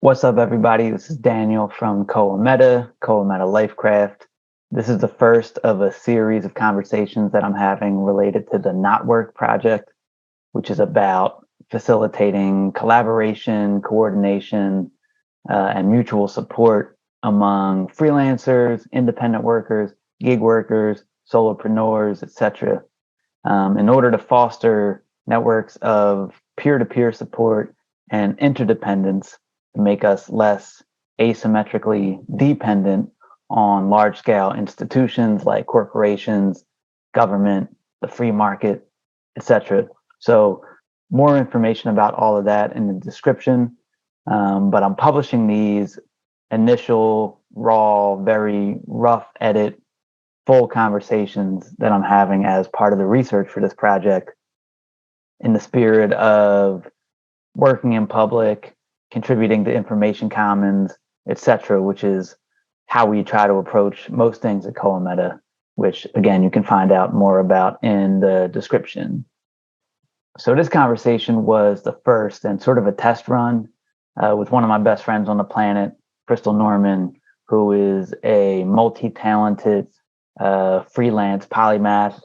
What's up, everybody? This is Daniel from 𝓴𝓝𝓸𝓽𝓴 Lifecraft. This is the first of a series of conversations that I'm having related to the �not_work project, which is about facilitating collaboration, coordination, and mutual support among freelancers, independent workers, gig workers, solopreneurs, etc., in order to foster networks of peer-to-peer support and interdependence to make us less asymmetrically dependent on large-scale institutions like corporations, government, the free market, etc. So more information about all of that in the description. But I'm publishing these initial, raw, very rough edit, full conversations that I'm having as part of the research for this project in the spirit of working in public, contributing to information commons, etc., which is how we try to approach most things at 𝓴𝓝𝓸, which again, you can find out more about in the description. So this conversation was the first and sort of a test run with one of my best friends on the planet, Crystal Norman, who is a multi-talented freelance polymath,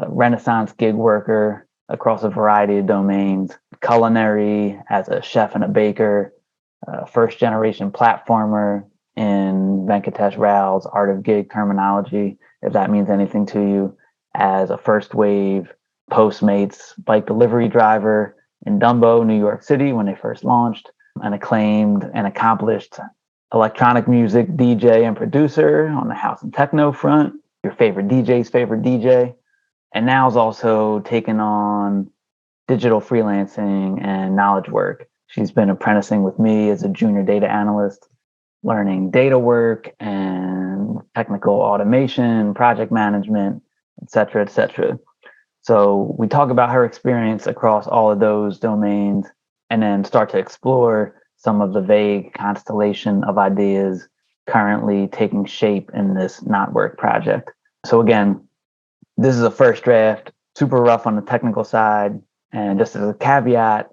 Renaissance gig worker across a variety of domains, culinary as a chef and a baker, first generation platformer in Venkatesh Rao's Art of Gig terminology, if that means anything to you, as a first wave Postmates bike delivery driver in Dumbo, New York City when they first launched, an acclaimed and accomplished electronic music DJ and producer on the house and techno front, your favorite DJ's favorite DJ, and now is also taken on digital freelancing and knowledge work. She's been apprenticing with me as a junior data analyst, learning data work and technical automation, project management, et cetera, et cetera. So we talk about her experience across all of those domains and then start to explore some of the vague constellation of ideas currently taking shape in this �not_work project. So again, this is a first draft, super rough on the technical side. And just as a caveat,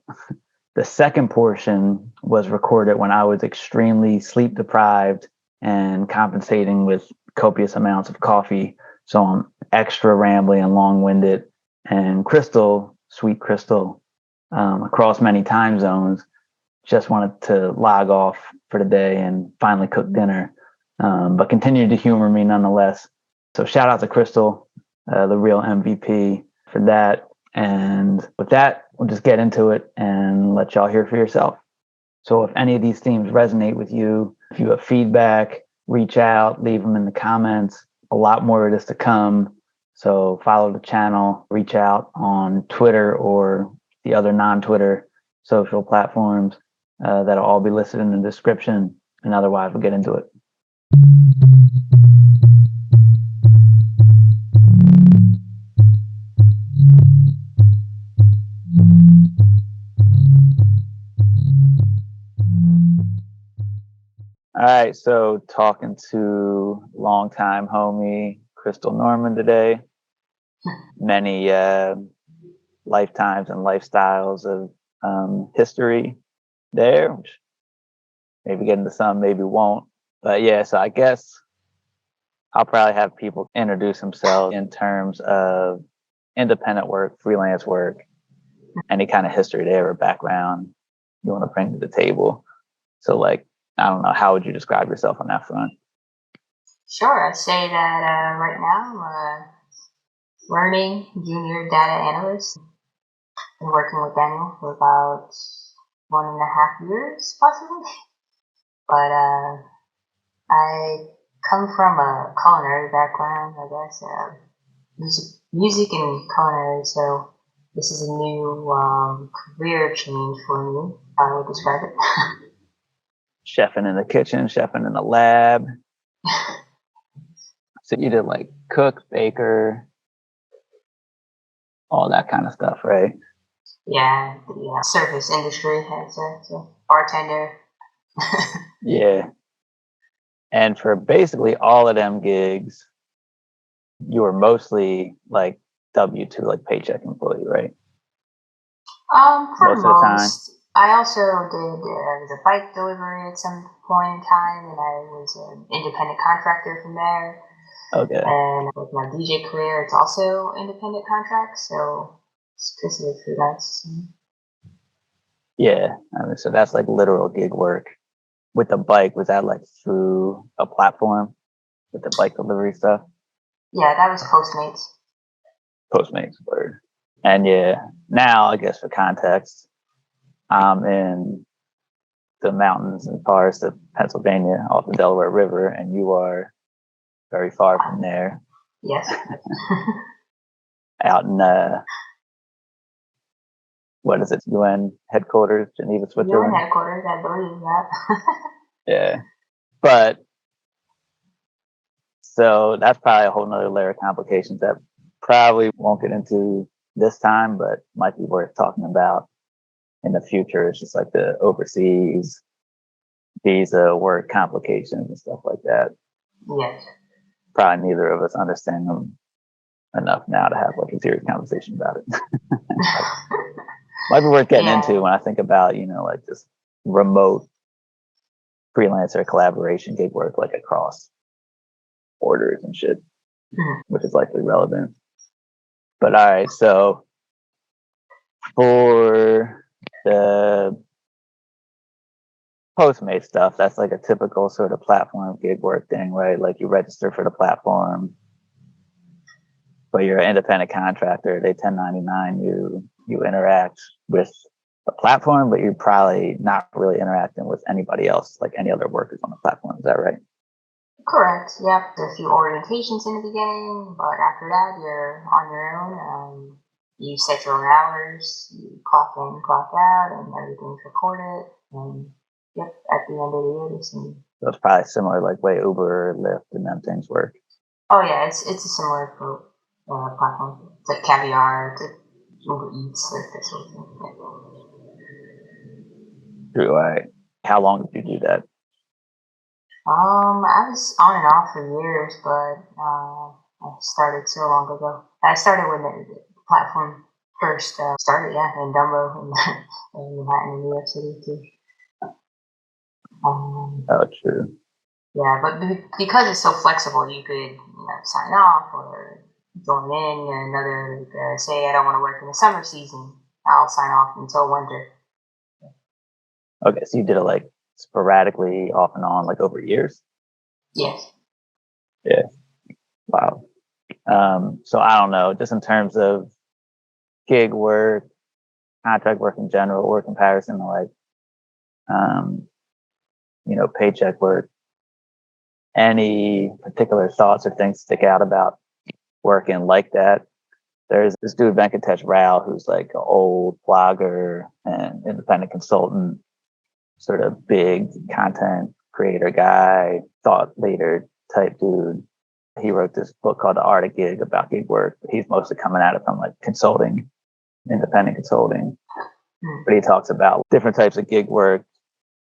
the second portion was recorded when I was extremely sleep deprived and compensating with copious amounts of coffee. So I'm extra rambly and long-winded. And Crystal, sweet Crystal, across many time zones, just wanted to log off for the day and finally cook dinner, but continued to humor me nonetheless. So shout out to Crystal, the real MVP for that. And with that, we'll just get into it and let y'all hear for yourself. So if any of these themes resonate with you, if you have feedback, reach out, leave them in the comments. A lot more of this to come. So follow the channel, reach out on Twitter or the other non-Twitter social platforms that'll all be listed in the description. And otherwise, we'll get into it. All right, so talking to longtime homie Crystal Norman today. Many lifetimes and lifestyles of history there, which maybe get into some, maybe won't. But yeah, so I guess I'll probably have people introduce themselves in terms of independent work, freelance work, any kind of history there or background you want to bring to the table. So like, I don't know, how would you describe yourself on that front? Sure, I'd say that right now I'm a learning junior data analyst. Been working with Daniel for about 1.5 years, possibly. But I come from a culinary background, I guess, music and culinary. So this is a new career change for me. I would describe it. Chefing in the kitchen, chefing in the lab. So you did like cook, baker, all that kind of stuff, right? Yeah, the service industry has a bartender. Yeah. And for basically all of them gigs, you were mostly like W-2, like paycheck employee, right? For Most of the time. I also did the bike delivery at some point in time, and I was an independent contractor from there. Okay. And with my DJ career, it's also independent contract, so it's considered freelance. Yeah. I mean, so that's like literal gig work. With the bike, was that like through a platform with the bike delivery stuff? Yeah, that was Postmates. Postmates word. And yeah, now I guess for context, I'm in the mountains and forests of Pennsylvania off the Delaware River, and you are very far from there. Yes. Out in what is it? UN headquarters, Geneva, Switzerland. UN headquarters, I believe that. Yeah, but so that's probably a whole nother layer of complications that probably won't get into this time, but might be worth talking about in the future. It's just like the overseas visa work complications and stuff like that. Yes. Probably neither of us understand them enough now to have like a serious conversation about it. Might be worth getting into when I think about, like just remote freelancer collaboration gig work, like across borders and shit, which is likely relevant. But all right, so for the Postmate stuff, that's like a typical sort of platform gig work thing, right? Like you register for the platform, but you're an independent contractor. They 1099 you. You interact with the platform, but you're probably not really interacting with anybody else, like any other workers on the platform. Is that right? Correct. Yep. There's a few orientations in the beginning, but after that, you're on your own. You set your own hours. You clock in, clock out, and everything's recorded. And yep, at the end of the year, so it's probably similar, like way Uber, Lyft, and them things work. Oh yeah, it's a similar platform. It's like Caviar, it's like Uber Eats, like that sort of thing. True. Right. How long did you do that? I was on and off for years, but I started so long ago. I started when the platform first started, in Dumbo in Manhattan, in New York City too. Oh, true. Yeah, but because it's so flexible, you could sign off or join in another. Say I don't want to work in the summer season, I'll sign off until winter. Okay, so you did it like sporadically, off and on, like over years? Yes. Yeah. Wow. So I don't know, just in terms of gig work, contract work in general, or comparison to like, paycheck work, any particular thoughts or things stick out about working like that? There's this dude, Venkatesh Rao, who's like an old blogger and independent consultant, sort of big content creator guy, thought leader type dude. He wrote this book called The Art of Gig about gig work. He's mostly coming at it from like consulting, independent consulting. But he talks about different types of gig work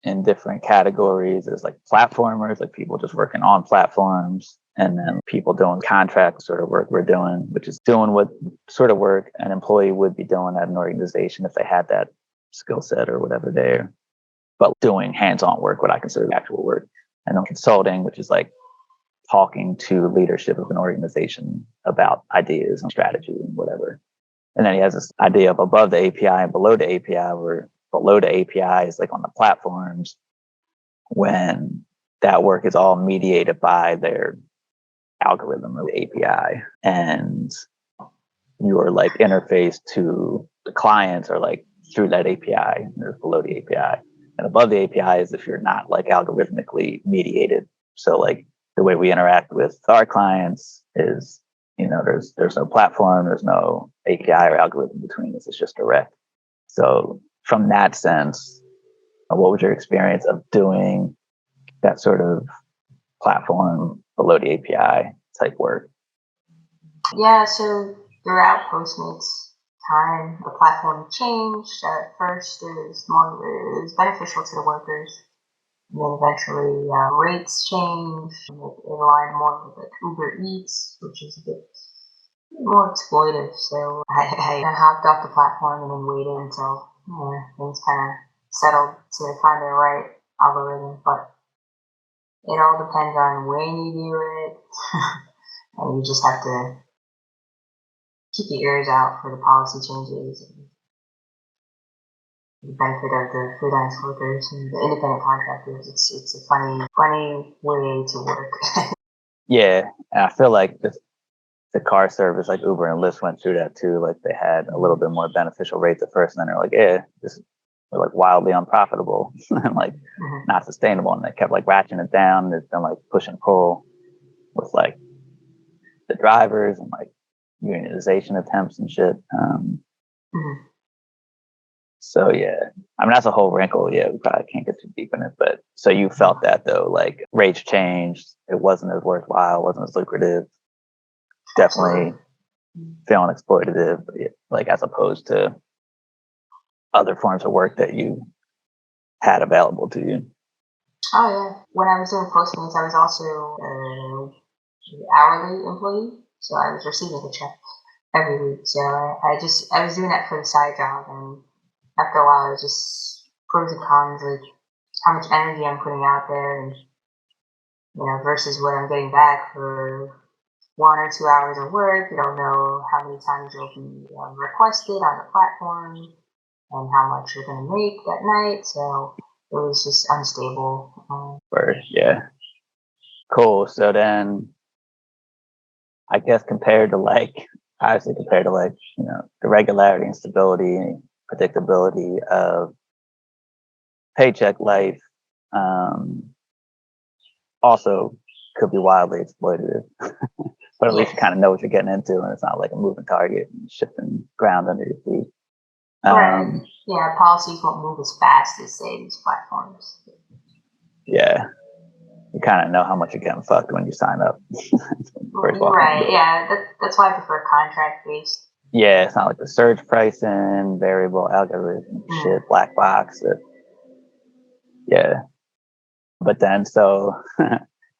in different categories. There's like platformers, like people just working on platforms, and then people doing contract sort of work we're doing, which is doing what sort of work an employee would be doing at an organization if they had that skill set or whatever there, but doing hands-on work, what I consider actual work. And then consulting, which is like talking to leadership of an organization about ideas and strategy and whatever. And then he has this idea of above the API and below the API, where below the API is like on the platforms, when that work is all mediated by their algorithm or the API, and your like interface to the clients are like through that API, or below the API. And above the API is if you're not like algorithmically mediated. So like the way we interact with our clients is, there's no platform, there's no API or algorithm between us. It's just direct. So from that sense, what was your experience of doing that sort of platform below the API type work? Yeah, so throughout Postmates time, the platform changed. At first, it was beneficial to the workers. And then eventually, rates changed. And it aligned more with like Uber Eats, which is a bit more exploitive. So I hopped off the platform and then waited until things kind of settled to find the right algorithm, but it all depends on when you do it, and you just have to keep your ears out for the policy changes and the benefit of the freelance workers and the independent contractors. It's a funny way to work. Yeah, and I feel like the car service like Uber and Lyft went through that too. Like they had a little bit more beneficial rates at first, and then they're like, yeah, we're like wildly unprofitable and like not sustainable. And they kept like ratcheting it down. There's been like push and pull with like the drivers and like unionization attempts and shit. So yeah, I mean that's a whole wrinkle. Yeah, we probably can't get too deep in it, but so you felt that though, like rates changed. It wasn't as worthwhile, wasn't as lucrative. Definitely feeling exploitative, like as opposed to other forms of work that you had available to you. Oh yeah, when I was doing Postmates, I was also an hourly employee, so I was receiving a check every week. So I was doing that for the side job, and after a while, it was just pros and cons, like how much energy I'm putting out there, and versus what I'm getting back for 1 or 2 hours of work. You don't know how many times you'll be requested on the platform and how much you're going to make that night. So it was just unstable. Yeah. Cool. So then I guess compared to like the regularity and stability and predictability of paycheck life, also could be wildly exploitative. But at least you kind of know what you're getting into, and it's not like a moving target and shifting ground under your feet. Right. Yeah, policies won't move as fast as, say, these platforms. Yeah. You kind of know how much you're getting fucked when you sign up. Right. Yeah, that's why I prefer contract-based. Yeah, it's not like the surge pricing, variable algorithm shit, black box. Yeah. But then, so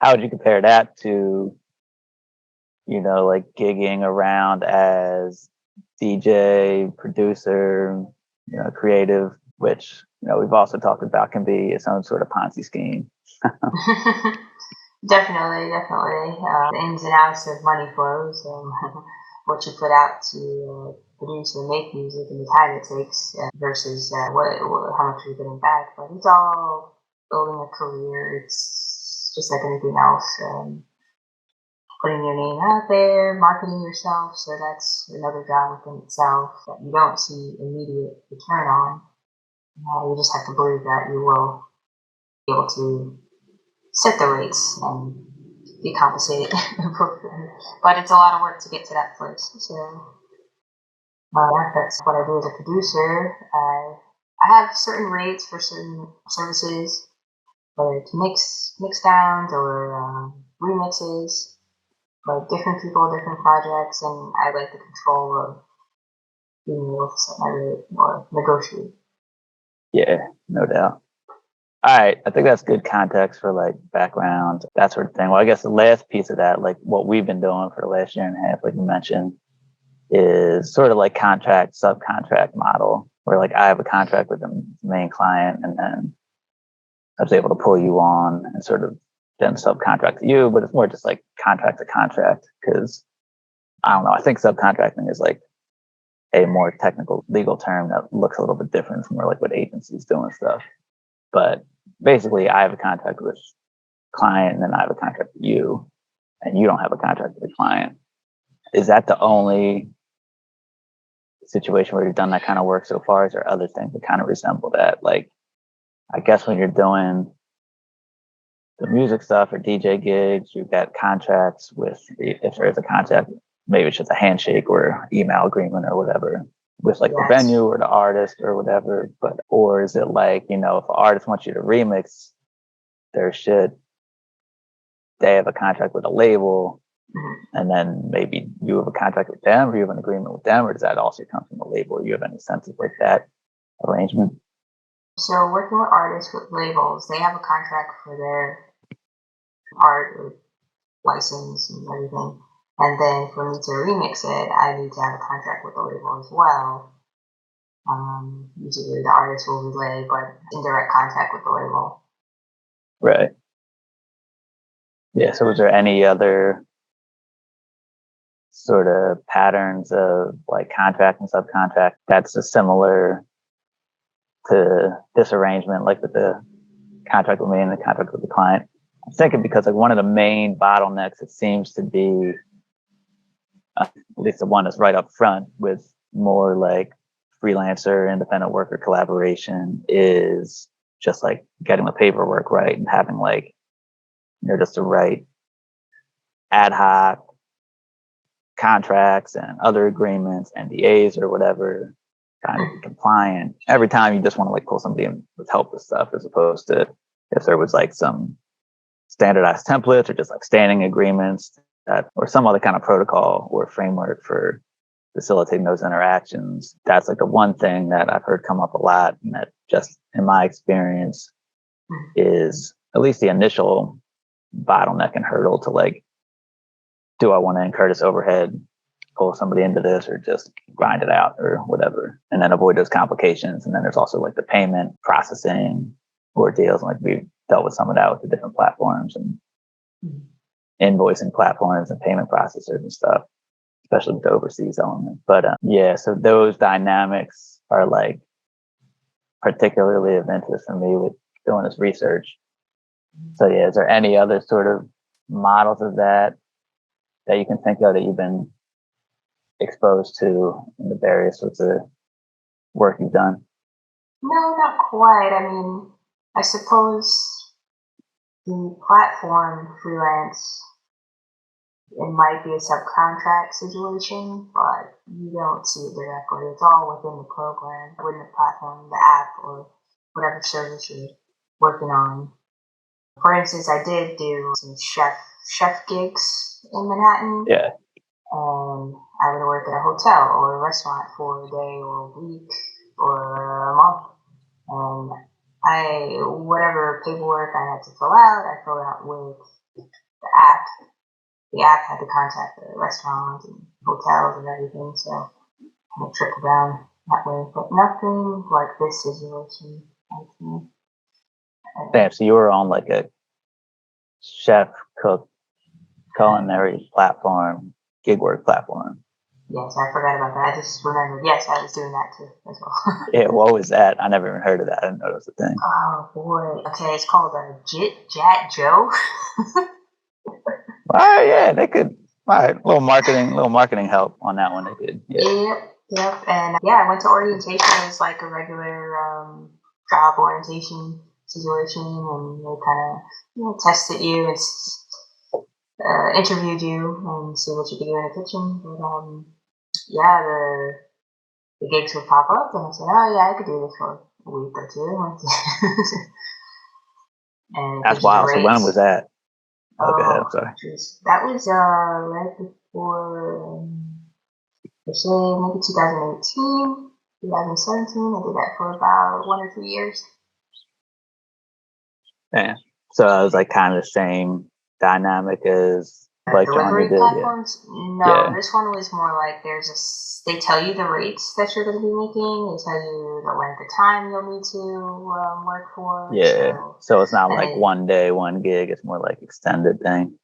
how would you compare that to, like gigging around as DJ, producer, creative, which, we've also talked about can be its own sort of Ponzi scheme. Definitely. The ins and outs of money flows and what you put out to produce and make music and the time it takes versus how much you're getting back. But it's all building a career. It's just like anything else. Putting your name out there, marketing yourself. So that's another job within itself that you don't see immediate return on. You just have to believe that you will be able to set the rates and be compensated. But it's a lot of work to get to that place. So that's what I do as a producer. I have certain rates for certain services, whether it's mix downs or remixes, like different people, different projects, and I like the control of being able to set my rate or negotiate. Yeah, no doubt. All right, I think that's good context for like background, that sort of thing. Well, I guess the last piece of that, like what we've been doing for the last year and a half, like you mentioned, is sort of like contract, subcontract model, where like I have a contract with the main client and then I was able to pull you on and sort of then subcontract to you, but it's more just like contract to contract because I don't know. I think subcontracting is like a more technical legal term that looks a little bit different from where like what agencies do and stuff. But basically, I have a contract with client, and then I have a contract with you, and you don't have a contract with the client. Is that the only situation where you've done that kind of work so far? Is there other things that kind of resemble that? Like, I guess when you're doing the music stuff or DJ gigs, you've got contracts with, if there is a contract, maybe it's just a handshake or email agreement or whatever with like the venue or the artist or whatever. But, or is it like, if an artist wants you to remix their shit, they have a contract with a label, and then maybe you have a contract with them or you have an agreement with them, or does that also come from the label? Do you have any sense of like that arrangement? So working with artists with labels, they have a contract for their art or license and everything. And then for me to remix it, I need to have a contract with the label as well. Usually the artist will relay, but in direct contact with the label. Right. Yeah. So was there any other sort of patterns of like contract and subcontract that's a similar to this arrangement, like with the contract with me and the contract with the client? I'm thinking because like one of the main bottlenecks, it seems to be, at least the one that's right up front with more like freelancer, independent worker collaboration, is just like getting the paperwork right and having like, just the right ad hoc contracts and other agreements, NDAs or whatever, kind of compliant. Every time you just want to like pull somebody in with help with stuff, as opposed to if there was like some standardized templates or just like standing agreements that, or some other kind of protocol or framework for facilitating those interactions. That's like the one thing that I've heard come up a lot, and that just in my experience is at least the initial bottleneck and hurdle to like, do I want to incur this overhead, pull somebody into this, or just grind it out or whatever, and then avoid those complications. And then there's also like the payment processing ordeals. Like we've dealt with some of that with the different platforms and invoicing platforms and payment processors and stuff, especially with the overseas element. But yeah, so those dynamics are like particularly of interest for me with doing this research. So yeah, is there any other sort of models of that you can think of that you've been exposed to in the various sorts of work you've done? No, not quite. I mean, I suppose the platform freelance, it might be a subcontract situation, but you don't see it directly. It's all within the program, within the platform, the app, or whatever service you're working on. For instance, I did do some chef gigs in Manhattan. Yeah. And I would work at a hotel or a restaurant for a day or a week or a month. And whatever paperwork I had to fill out, I filled out with the app. The app had to contact the restaurants and hotels and everything, so I tricked around that way. But nothing like this situation, I think. Damn, so you were on like a chef, cook, culinary platform, gig work platform. Yes, I forgot about that. I just remembered. Yes, I was doing that too as well. Yeah, what was that? I never even heard of that. I didn't know it was a thing. Oh boy. Okay, it's called Jat Joe. Oh yeah, they could. All right, little marketing help on that one. They did. Yeah. Yep. And yeah, I went to orientation as like a regular job orientation situation, and they kind of tested you and interviewed you and see what you could do in the kitchen. But yeah, the gigs would pop up, and I said, oh yeah, I could do this for a week or two. And that's wild. So when was that? Okay, I'm sorry. Geez. That was right before, let's say maybe 2018, 2017. I did that for about 1 or 2 years. Yeah. So it was like kind of the same dynamic as like delivery platforms. Yeah. No, this one was more like they tell you the rates that you're going to be making. They tell you the length of time you'll need to work for. Yeah. So it's not like 1 day, 1 gig. It's more like extended thing.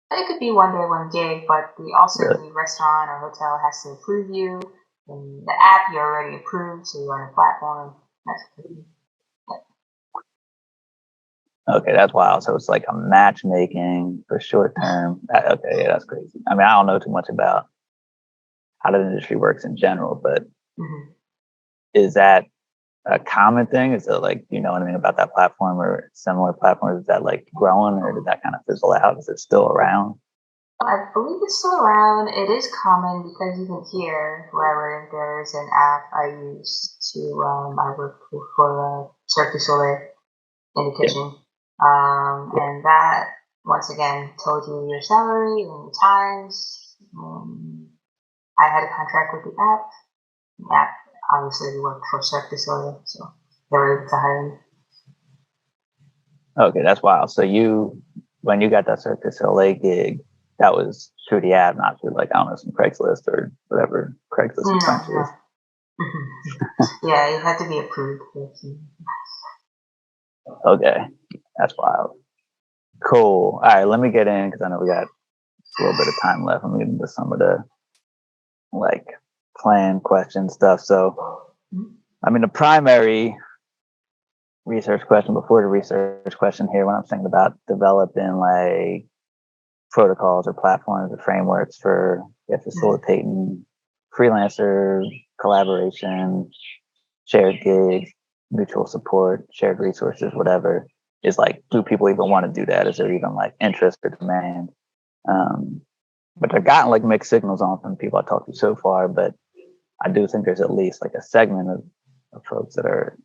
It could be 1 day, 1 gig, but the restaurant or hotel has to approve you. In the app, you're already approved, so you're on the platform. That's pretty. Okay, that's wild. So it's like a matchmaking for short term. Okay, yeah, that's crazy. I mean, I don't know too much about how the industry works in general, but is that a common thing? Is it like, do you know anything about that platform or similar platforms? Is that like growing, or did that kind of fizzle out? Is it still around? I believe it's still around. It is common because even here, wherever there's an app I use to, I work for 𝓴𝓸𝓽𝓀𝓴 in the kitchen. And that, once again, told you your salary and your times. I had a contract with the app. The app obviously worked for 𝓴𝓸𝓽𝓀𝓴, so they were able to hire me. Okay, that's wild. So when you got that 𝓴𝓸𝓽𝓀𝓴 gig, that was through the app, not through like, I don't know, some Craigslist or whatever Craigslist and Crunch is. Yeah, you have to be approved. Okay, that's wild. Cool. All right, let me get in because I know we got a little bit of time left. I'm getting into some of the like plan question stuff. So, I mean, the primary research question before the research question here, when I'm thinking about developing like protocols or platforms or frameworks for facilitating freelancer collaboration, shared gigs, mutual support, shared resources, whatever, is like, do people even want to do that? Is there even like interest or demand? But I've gotten like mixed signals on from people I talked to so far, but I do think there's at least like a segment of folks that are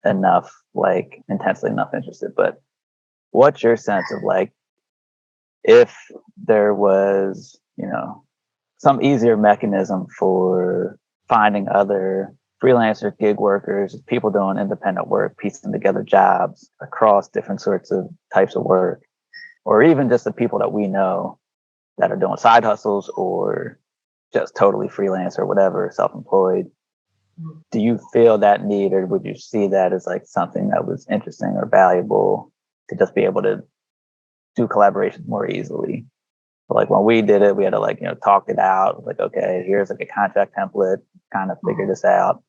enough, like intensely enough interested. But what's your sense of like, if there was, some easier mechanism for finding other freelancer gig workers, people doing independent work, piecing together jobs across different sorts of types of work, or even just the people that we know that are doing side hustles or just totally freelance or whatever, self-employed. Do you feel that need, or would you see that as like something that was interesting or valuable to just be able to do collaborations more easily? Like when we did it, we had to like, talk it out. Like, okay, here's like a contract template, kind of figure this out.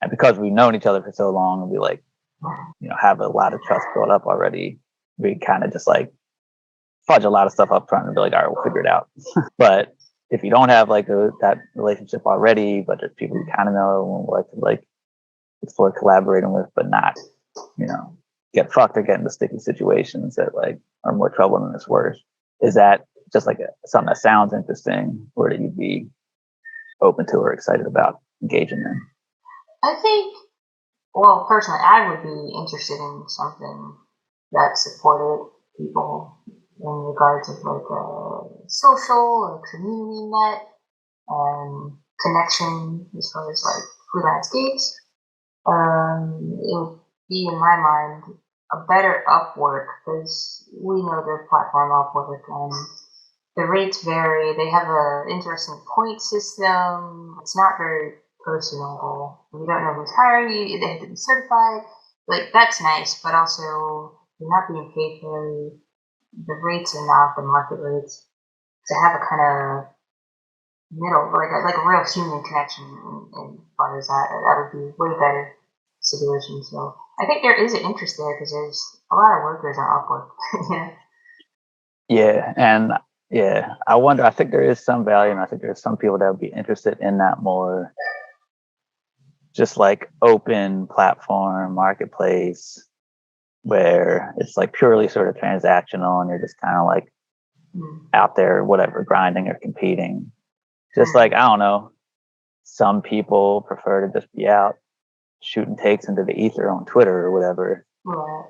And because we've known each other for so long and we like, have a lot of trust built up already, we kind of just like fudge a lot of stuff up front and be like, all right, we'll figure it out. But if you don't have like that relationship already, but there's people you kind of know and like to like explore collaborating with, but not, get fucked or get into sticky situations that like are more trouble than it's worth. Is that just like something that sounds interesting, or that you'd be open to or excited about engaging in? I think, well, personally, I would be interested in something that supported people in regards of like a social or community net and connection as far as like freelance gigs. It would be in my mind a better Upwork, because we know the platform Upwork and the rates vary. They have an interesting point system. It's not very personable. You don't know who's hiring you. They have to be certified. Like, that's nice, but also you're not being paid for the rates are not the market rates. To have a kind of middle, like a real human connection in far as that would be way better situation. So I think there is an interest there because there's a lot of workers on Upwork. Yeah. Yeah. And yeah, I think there is some value, and I think there's some people that would be interested in that more just like open platform marketplace where it's like purely sort of transactional and you're just kind of like out there, whatever, grinding or competing. Just like, I don't know, some people prefer to just be out shooting takes into the ether on Twitter or whatever.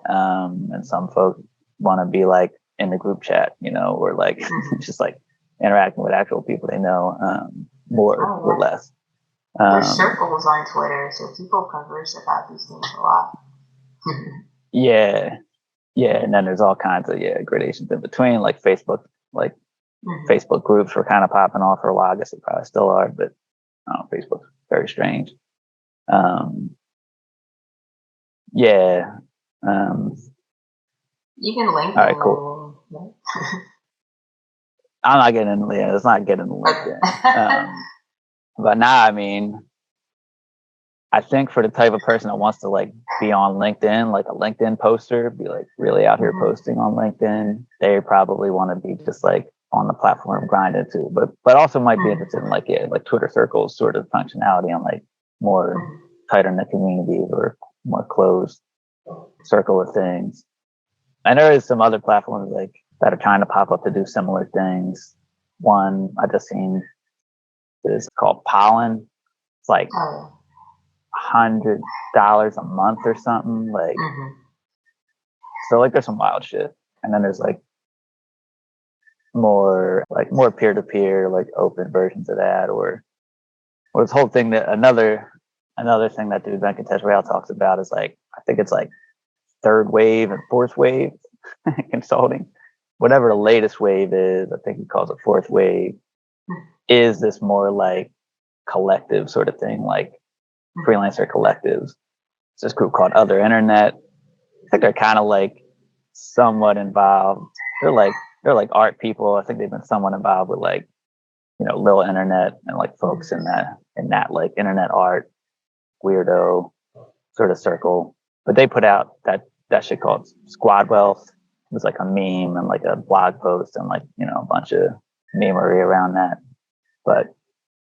And some folks want to be like in the group chat, or like just like interacting with actual people they know, more or less. There's circles on Twitter, so people converse about these things a lot. Yeah. And then there's all kinds of gradations in between, like Facebook, like Facebook groups were kind of popping off for a while. I guess they probably still are, but Facebook's very strange. Yeah. Even LinkedIn. All right, cool. I'm not getting into LinkedIn. It's not getting into LinkedIn. But now, I mean, I think for the type of person that wants to like be on LinkedIn, like a LinkedIn poster, be like really out here posting on LinkedIn, they probably want to be just like on the platform grinding too, but also might be interested in like Twitter circles sort of functionality on like more tighter knit communities or more closed circle of things. And there is some other platforms like that are trying to pop up to do similar things. One I just seen is called Pollen. It's like $100 a month or something. Like, so like there's some wild shit. And then there's like more peer-to-peer, like open versions of that, or this whole thing that another thing that dude Venkatesh talks about is like, I think it's like third wave and fourth wave consulting. Whatever the latest wave is, I think he calls it fourth wave, is this more like collective sort of thing. Like freelancer collectives. It's this group called Other Internet. I think they're kind of like somewhat involved. They're like art people. I think they've been somewhat involved with like, Little Internet and like folks in that like internet art weirdo sort of circle. But they put out that shit called Squad Wealth. It was like a meme and like a blog post and like, a bunch of memery around that. But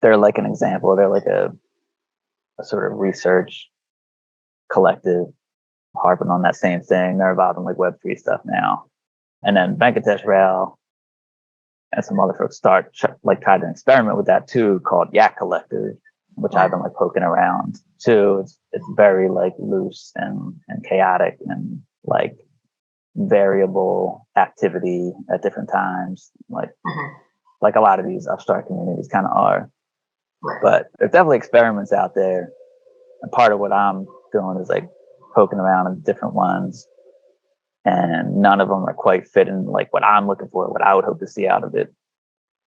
they're like an example. They're like a sort of research collective harping on that same thing. They're involved in like Web3 stuff now. And then 𝓴𝓸𝓽𝓴 and some other folks tried to experiment with that too, called Yak Collective, which I've been like poking around too. It's very like loose and chaotic and like variable activity at different times, like a lot of these upstart communities kind of are. But there's definitely experiments out there, and part of what I'm doing is like poking around in different ones, and none of them are quite fitting like what I'm looking for, what I would hope to see out of it.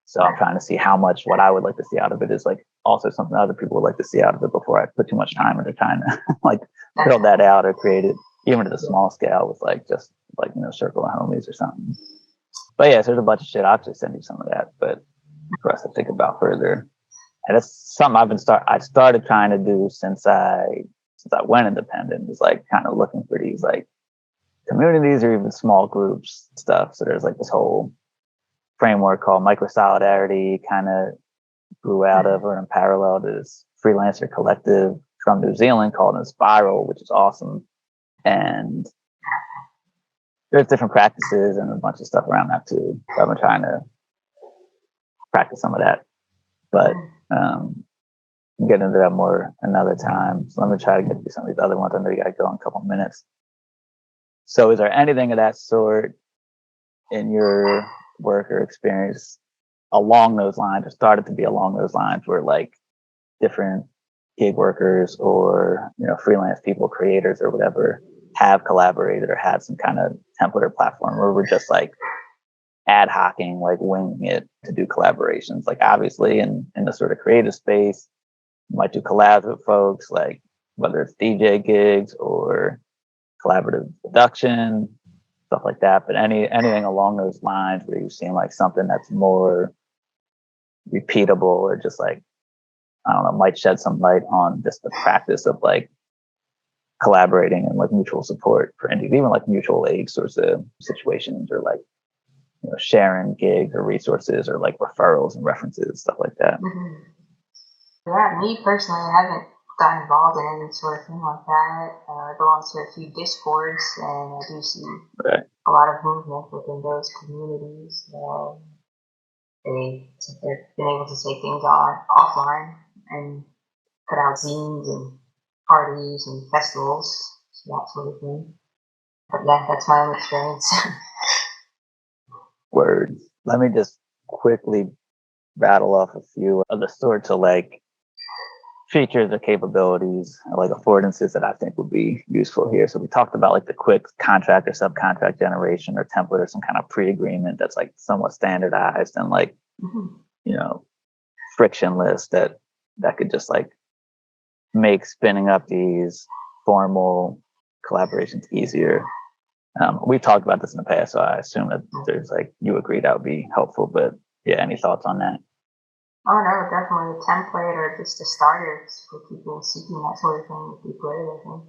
So I'm trying to see how much what I would like to see out of it is like also something other people would like to see out of it before I put too much time into trying to like build that out or create it, even at a small scale with like just like, circle of homies or something. But yeah, so there's a bunch of shit. I'll just send you some of that, but for us to think about further. And that's something I started trying to do since I went independent, is like kind of looking for these like communities or even small groups stuff. So there's like this whole framework called micro solidarity kind of grew out of or in parallel to this freelancer collective from New Zealand called 𝓴𝓝𝓸𝓽𝓴, which is awesome. And there's different practices and a bunch of stuff around that too. So I've been trying to practice some of that, but get into that more another time. So let me try to get through some of these other ones. I know you got to go in a couple of minutes. So is there anything of that sort in your work or experience along those lines, or started to be along those lines, where like different gig workers or freelance people, creators or whatever, have collaborated or had some kind of template or platform where we're just like ad hocing, like winging it to do collaborations? Like obviously in the sort of creative space, you might do collabs with folks, like whether it's DJ gigs or collaborative production, stuff like that. But anything along those lines where you've seen like something that's more repeatable or just like, I don't know, might shed some light on just the practice of like collaborating and like mutual support for indies, even like mutual aid sorts of situations, or like sharing gigs or resources or like referrals and references, stuff like that. Yeah, me personally, I haven't got involved in any sort of thing like that. I belong to a few Discords, and I do see a lot of movement within those communities. They've been able to take things on offline and put out zines and parties and festivals, so that sort of thing. But yeah, that's my own experience. Words. Let me just quickly rattle off a few of the sorts of like features or capabilities, like affordances that I think would be useful here. So we talked about like the quick contract or subcontract generation or template or some kind of pre-agreement that's like somewhat standardized and like, frictionless that could just like make spinning up these formal collaborations easier. We talked about this in the past, so I assume that there's like, you agree that would be helpful, but yeah, any thoughts on that? Oh no, definitely a template or just a starter for people seeking that sort of thing would be great. I think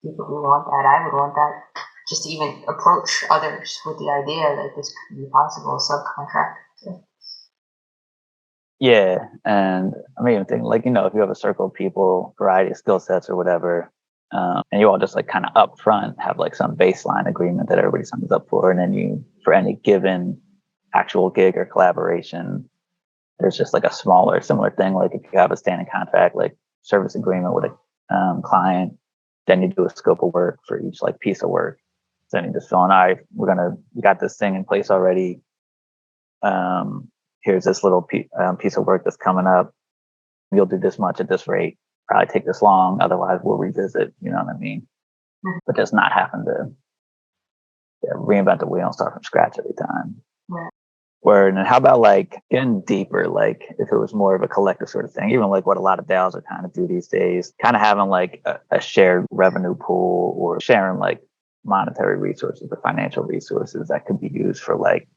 people would want that. I would want that, just to even approach others with the idea that this could be possible, subcontract. Yeah, and I mean, even think like, if you have a circle of people, variety of skill sets or whatever, and you all just like kind of upfront have like some baseline agreement that everybody signs up for, and then you, for any given actual gig or collaboration, there's just like a smaller similar thing. Like if you have a standing contract, like service agreement with a client, then you do a scope of work for each like piece of work. So then you just fill in, all right, we got this thing in place already. Here's this little piece of work that's coming up. You'll do this much at this rate. Probably take this long. Otherwise, we'll revisit. You know what I mean? But just not having to reinvent the wheel and start from scratch every time. Yeah. Word. And how about like getting deeper, like if it was more of a collective sort of thing, even like what a lot of DAOs are kind of do these days, kind of having like a shared revenue pool or sharing like monetary resources or financial resources that could be used for like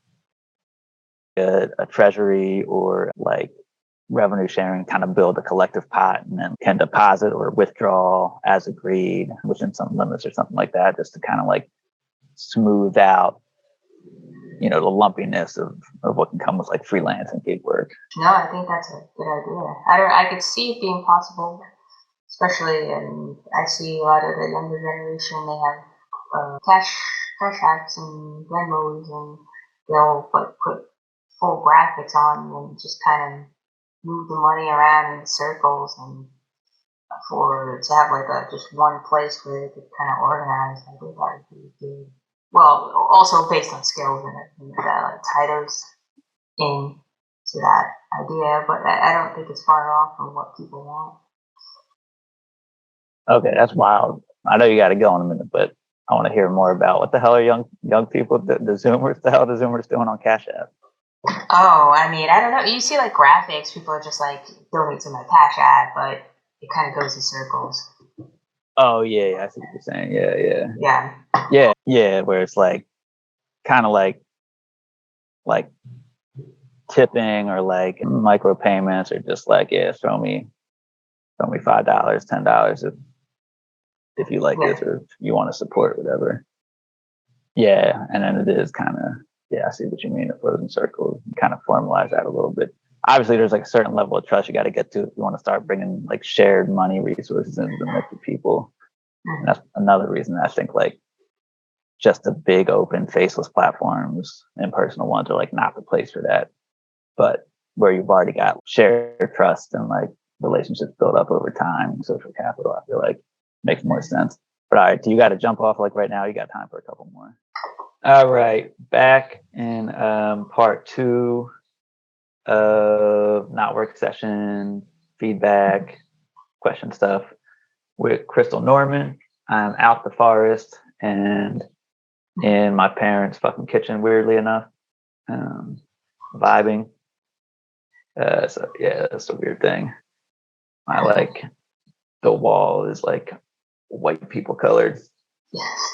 a treasury or like revenue sharing, kind of build a collective pot and then can deposit or withdraw as agreed within some limits or something like that, just to kind of like smooth out, you know, the lumpiness of what can come with like freelance and gig work. No, I think that's a good idea. I could see it being possible, especially, and I see a lot of the younger generation. They have cash apps and Venmos, and they'll like put full graphics on and just kind of move the money around in circles, and for to have like just one place where it could kind of organize. I think that would be good. Well, also based on skills and everything like that, like titles in to that idea, but I don't think it's far off from what people want. Okay, that's wild. I know you got to go in a minute, but I want to hear more about what the hell are young people, the Zoomers, the hell the Zoomers doing on Cash App? Oh, I mean, I don't know. You see like graphics, people are just like donate to my Cash App, but it kind of goes in circles. Oh yeah, I see what you're saying. Yeah. Where it's like kind of like tipping or like micropayments or just like throw me $5, $10 if you like this or if you want to support whatever. Yeah, and then it is kind of I see what you mean. It flows in circles. You kind of formalize that a little bit. Obviously, there's like a certain level of trust you got to get to if you want to start bringing like shared money resources into the mix of people. And that's another reason I think like just the big open faceless platforms, impersonal ones, are like not the place for that. But where you've already got shared trust and like relationships built up over time, social capital, I feel like makes more sense. But all right, do you got to jump off like right now? You got time for a couple more. All right, back in part 2 of _Notwork session feedback question stuff with Crystal Norman. I'm out the forest and in my parents' fucking kitchen, weirdly enough, vibing. So yeah, that's a weird thing. I like the wall is like white people colored,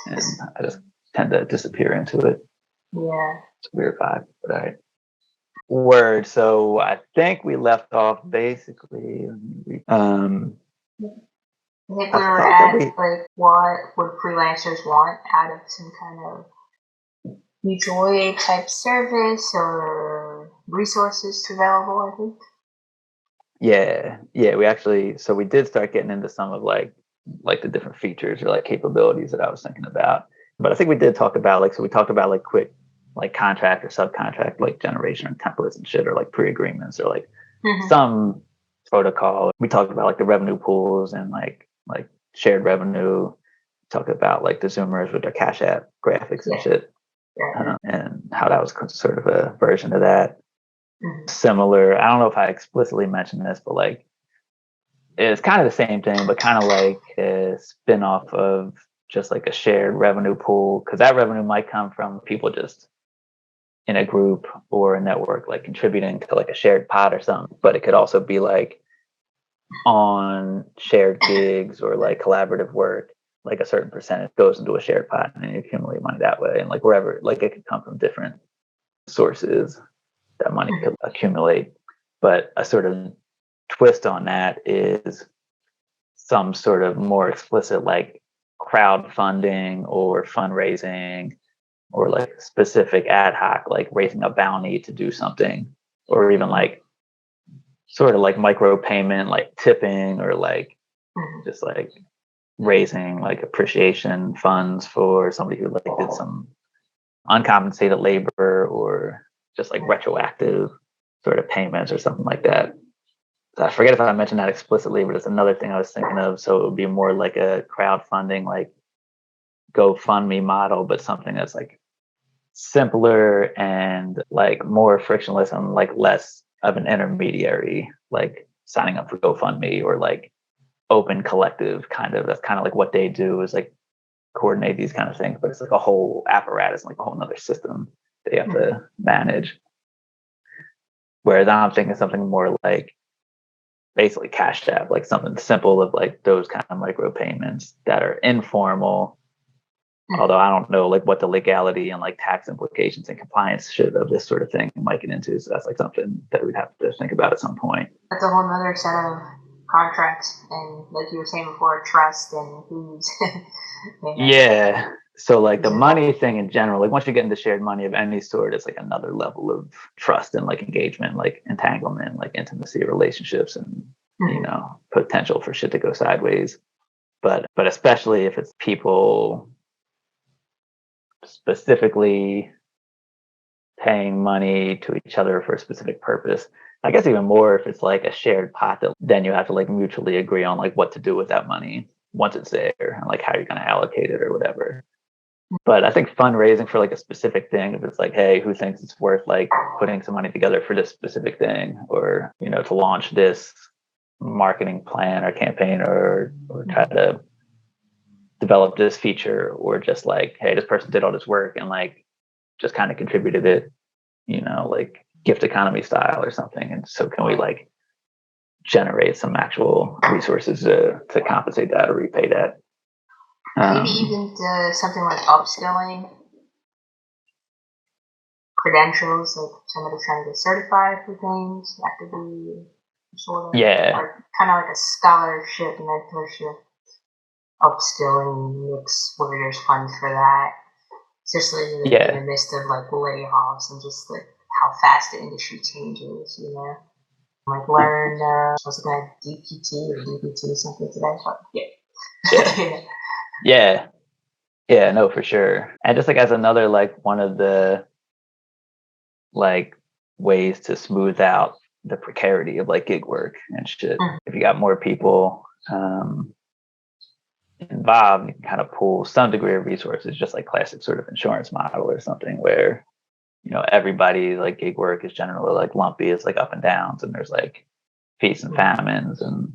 and I just tend to disappear into it. Yeah, it's a weird vibe, but all right. Word. So I think we left off basically. I think we were at like what would freelancers want out of some kind of mutual aid type service or resources available, I think. Yeah. We actually, so we did start getting into some of like the different features or like capabilities that I was thinking about. But I think we did talk about like, so we talked about like quick like contract or subcontract like generation and templates and shit, or like pre-agreements or like some protocol. We talked about like the revenue pools and like shared revenue. Talked about like the Zoomers with their Cash App graphics and shit, and how that was sort of a version of that. Similar. I don't know if I explicitly mentioned this, but like it's kind of the same thing, but kind of like a spin-off of just like a shared revenue pool, because that revenue might come from people just in a group or a network like contributing to like a shared pot or something, but it could also be like on shared gigs or like collaborative work, like a certain percentage goes into a shared pot and you accumulate money that way. And like wherever, like it could come from different sources that money could accumulate. But a sort of twist on that is some sort of more explicit like crowdfunding or fundraising or like specific ad hoc, like raising a bounty to do something, or even like sort of like micro payment, like tipping, or like just like raising like appreciation funds for somebody who like did some uncompensated labor or just like retroactive sort of payments or something like that. So I forget if I mentioned that explicitly, but it's another thing I was thinking of. So it would be more like a crowdfunding, like GoFundMe model, but something that's like simpler and like more frictionless and like less of an intermediary, like signing up for GoFundMe or like Open Collective kind of. That's kind of like what they do, is like coordinate these kind of things, but it's like a whole apparatus, like a whole nother system they have to manage. Whereas I'm thinking something more like basically Cash App, like something simple of like those kind of micro payments that are informal. Although I don't know like what the legality and like tax implications and compliance should of this sort of thing might get into. So that's like something that we'd have to think about at some point. That's a whole other set of contracts and, like you were saying before, trust and who's. Yeah. So like the money thing in general, like once you get into shared money of any sort, it's like another level of trust and like engagement, like entanglement, like intimacy, relationships, and you know, potential for shit to go sideways. But especially if it's people specifically paying money to each other for a specific purpose. I guess even more if it's like a shared pot that then you have to like mutually agree on like what to do with that money once it's there and like how you're going to allocate it or whatever. But I think fundraising for like a specific thing, if it's like, hey, who thinks it's worth like putting some money together for this specific thing, or you know, to launch this marketing plan or campaign, or try to develop this feature, or just like, hey, this person did all this work and like just kind of contributed it, you know, like gift economy style or something. And so can we like generate some actual resources to compensate that or repay that? Maybe even something like upskilling credentials, like somebody trying to get certified for things, that could be sort of like, kind of like a scholarship, mentorship, upskilling mix where there's funds for that. Especially in the midst of like layoffs and just like how fast the industry changes, you know. Like learn, I was looking at DPT or DPT something today. So Yeah, no, for sure. And just like as another like one of the like ways to smooth out the precarity of like gig work and shit. If you got more people involved, you can kind of pool some degree of resources, just like classic sort of insurance model or something where, you know, everybody like gig work is generally like lumpy. It's like up and downs, and there's like feasts and famines and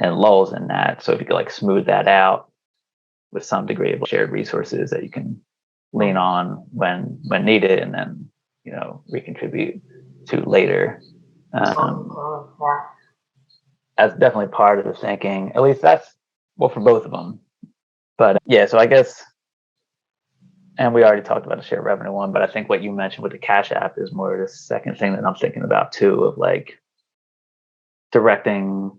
lulls in that. So if you could like smooth that out with some degree of shared resources that you can lean on when needed, and then you know recontribute to later. That's definitely part of the thinking. At least that's well for both of them. But yeah, so I guess, and we already talked about the shared revenue one, but I think what you mentioned with the Cash App is more the second thing that I'm thinking about too, of like directing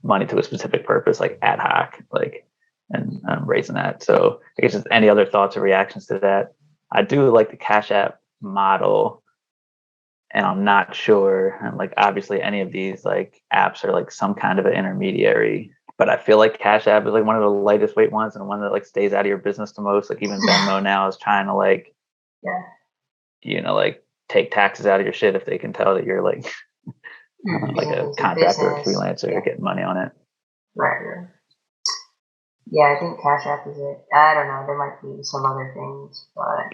money to a specific purpose, like ad hoc, like, and raising that. So I guess just any other thoughts or reactions to that? I do like the Cash App model, and I'm not sure. And like obviously any of these like apps are like some kind of an intermediary, but I feel like Cash App is like one of the lightest weight ones and one that like stays out of your business the most. Like even Venmo now is trying to like, you know, like take taxes out of your shit if they can tell that you're like like a contractor or freelancer getting money on it. Right. Yeah, I think Cash App is it. I don't know. There might be some other things, but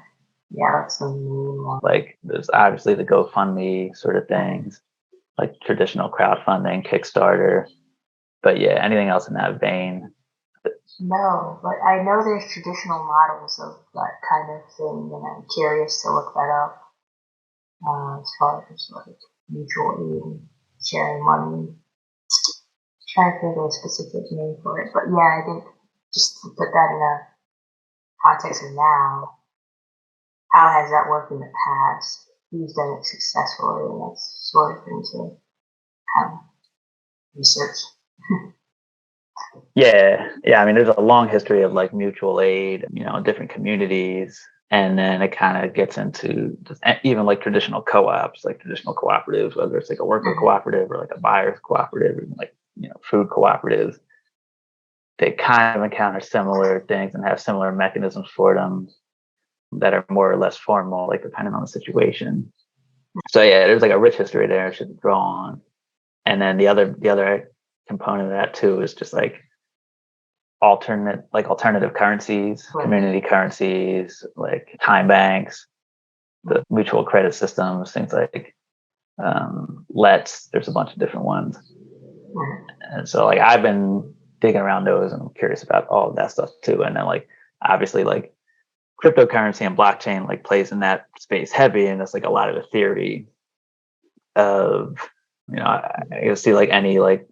yeah, that's the main one. Like there's obviously the GoFundMe sort of things, like traditional crowdfunding, Kickstarter. But yeah, anything else in that vein? No, but I know there's traditional models of that kind of thing, and I'm curious to look that up. As far as like mutual aid and sharing money. Trying to think of a specific name for it, but yeah, I think just to put that in a context of now, how has that worked in the past? Who's done it successfully? And that's sort of thing to research. Yeah. I mean, there's a long history of like mutual aid, you know, different communities. And then it kind of gets into just even like traditional co-ops, like traditional cooperatives, whether it's like a worker cooperative or like a buyer's cooperative, or like, you know, food cooperatives. They kind of encounter similar things and have similar mechanisms for them that are more or less formal, like depending on the situation. So yeah, there's like a rich history there to draw on. And then the other component of that too is just like alternative currencies, community currencies, like time banks, the mutual credit systems, things like Let's. There's a bunch of different ones. And so like I've been digging around those and I'm curious about all of that stuff too. And then like obviously like cryptocurrency and blockchain like plays in that space heavy, and that's like a lot of the theory of, I see like any like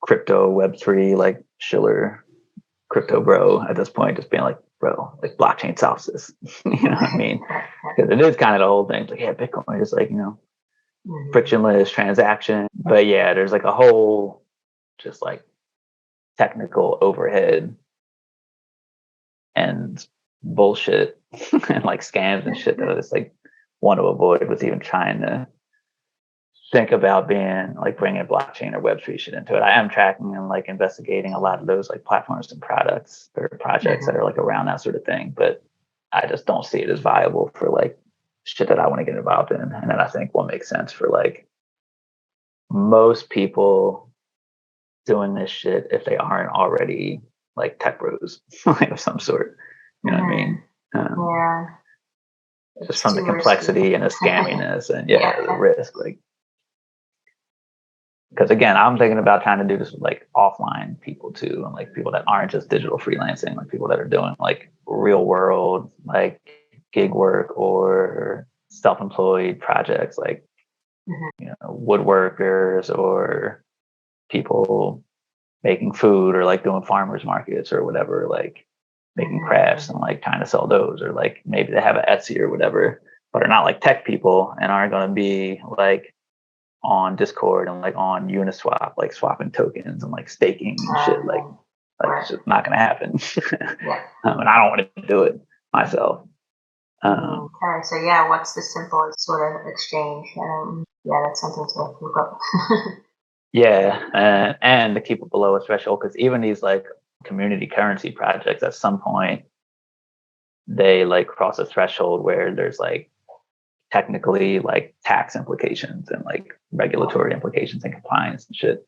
crypto Web3 like Schiller crypto bro at this point, just being like, bro, like blockchain solves this. You know what I mean? Because it is kind of the whole thing. It's like, yeah, Bitcoin is like, frictionless transaction. But yeah, there's like a whole just like technical overhead and bullshit and like scams and shit that I just like want to avoid with even trying to think about being like bringing blockchain or Web3 shit into it. I am tracking and like investigating a lot of those like platforms and products or projects that are like around that sort of thing, but I just don't see it as viable for like shit that I want to get involved in. And then I think what makes sense for like most people doing this shit, if they aren't already like tech bros like of some sort, you know what I mean? Yeah. Just from the complexity and the scamminess and the risk, like, because again, I'm thinking about trying to do this with like offline people too, and like people that aren't just digital freelancing, like people that are doing like real world like gig work or self-employed projects, like woodworkers or people making food or like doing farmers markets or whatever, like making crafts and like trying to sell those, or like maybe they have an Etsy or whatever, but are not like tech people and aren't going to be like on Discord and like on Uniswap, like swapping tokens and like staking and shit. Like it's just not going to happen. And I don't want to do it myself. Okay, so yeah, what's the simplest sort of exchange? That's something to look up. Yeah, and to keep it below a threshold, because even these like community currency projects, at some point, they like cross a threshold where there's like technically like tax implications and like regulatory implications and compliance and shit,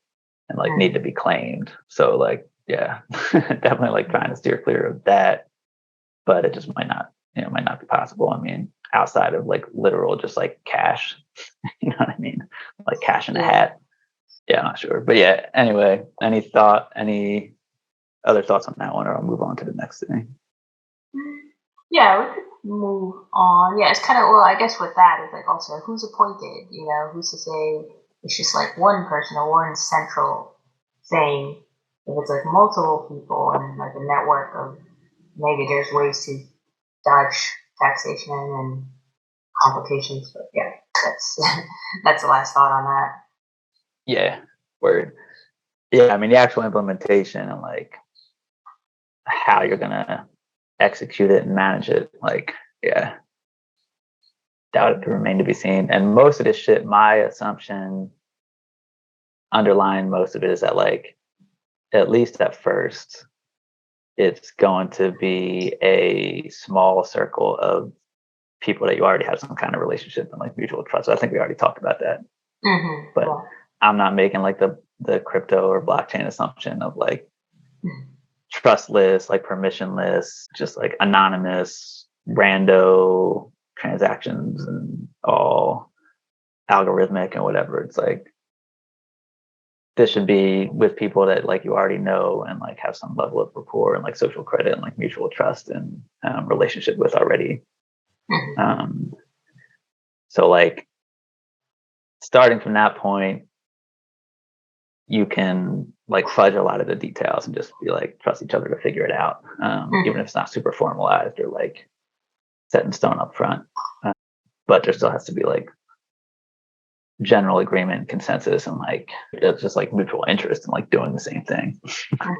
and like need to be claimed. So like, yeah, definitely like trying to steer clear of that, but it just might not be possible. I mean, outside of like literal, just like cash, you know what I mean? Like cash in a hat. Yeah, I'm not sure. But yeah, anyway, any other thoughts on that one, or I'll move on to the next thing? Yeah, we could move on. Yeah, it's kind of, well, I guess with that, it's like also who's appointed, who's to say it's just like one person or one central thing. If it's like multiple people and like a network of, maybe there's ways to dodge taxation and complications. But yeah, that's that's the last thought on that. Yeah, word. Yeah, I mean the actual implementation and like how you're gonna execute it and manage it, like, yeah, that would remain to be seen. And most of this shit, my assumption underlying most of it is that like, at least at first, it's going to be a small circle of people that you already have some kind of relationship and like mutual trust. So I think we already talked about that. But I'm not making like the crypto or blockchain assumption of like trustless, like permissionless, just like anonymous, rando transactions and all algorithmic and whatever. It's like, this should be with people that like you already know and like have some level of rapport and like social credit and like mutual trust and relationship with already. So like, starting from that point, you can like fudge a lot of the details and just be like, trust each other to figure it out, even if it's not super formalized or like set in stone up front. But there still has to be like general agreement, consensus, and like it's just like mutual interest in like doing the same thing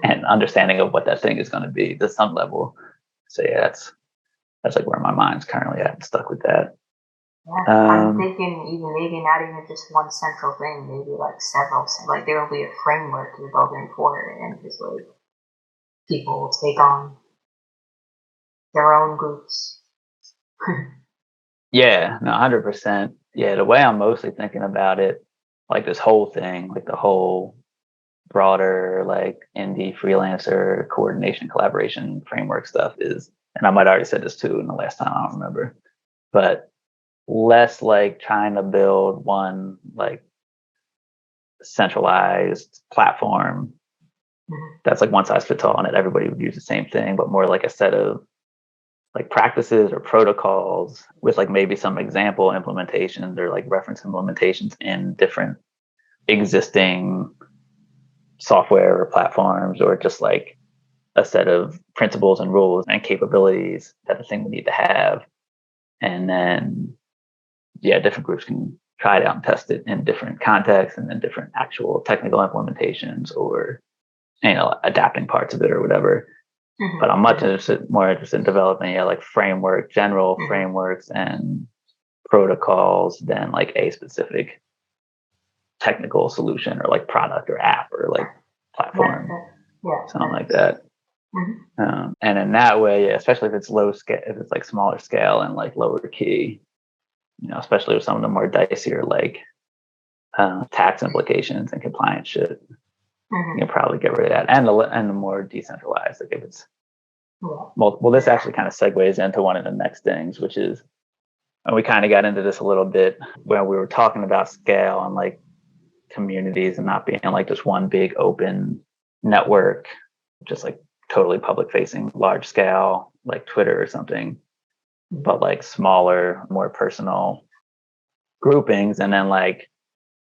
and understanding of what that thing is going to be to some level. So yeah, that's like where my mind's currently at. I'm stuck with that. Yeah, I'm thinking even maybe not even just one central thing, maybe like several. Like there will be a framework you're building for it, and just like people will take on their own groups. Yeah, no, 100%. Yeah, the way I'm mostly thinking about it, like this whole thing, like the whole broader like indie freelancer coordination collaboration framework stuff is, and I might already said this too in the last time, I don't remember, but less like trying to build one like centralized platform that's like one size fits all and that everybody would use the same thing, but more like a set of like practices or protocols with like maybe some example implementations or like reference implementations in different existing software or platforms, or just like a set of principles and rules and capabilities that the thing would need to have. And then, yeah, different groups can try it out and test it in different contexts and then different actual technical implementations, or, adapting parts of it or whatever. But I'm more interested in developing, like general frameworks and protocols than like a specific technical solution or like product or app or like platform, something like that. And in that way, especially if it's low scale, if it's like smaller scale and like lower key, especially with some of the more dicier like tax implications and compliance shit, you can probably get rid of that. And the more decentralized, like if it's well, this actually kind of segues into one of the next things, which is, and we kind of got into this a little bit when we were talking about scale and like communities and not being like just one big open network, just like totally public facing, large scale, like Twitter or something, but like smaller, more personal groupings. And then like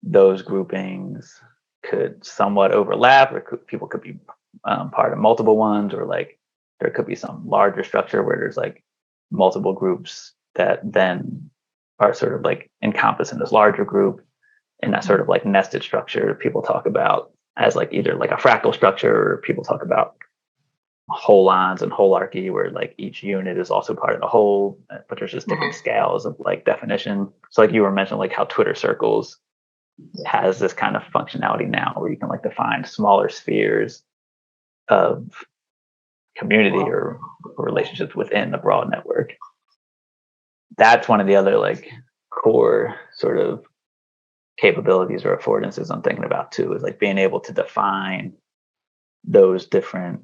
those groupings could somewhat overlap, or people could be part of multiple ones, or like there could be some larger structure where there's like multiple groups that then are sort of like encompassed in this larger group, in that sort of like nested structure people talk about as like either like a fractal structure, or people talk about holons and holarchy, where like each unit is also part of the whole, but there's just different scales of like definition. So like you were mentioning, like how Twitter circles has this kind of functionality now where you can like define smaller spheres of community or relationships within the broad network. That's one of the other like core sort of capabilities or affordances I'm thinking about too, is like being able to define those different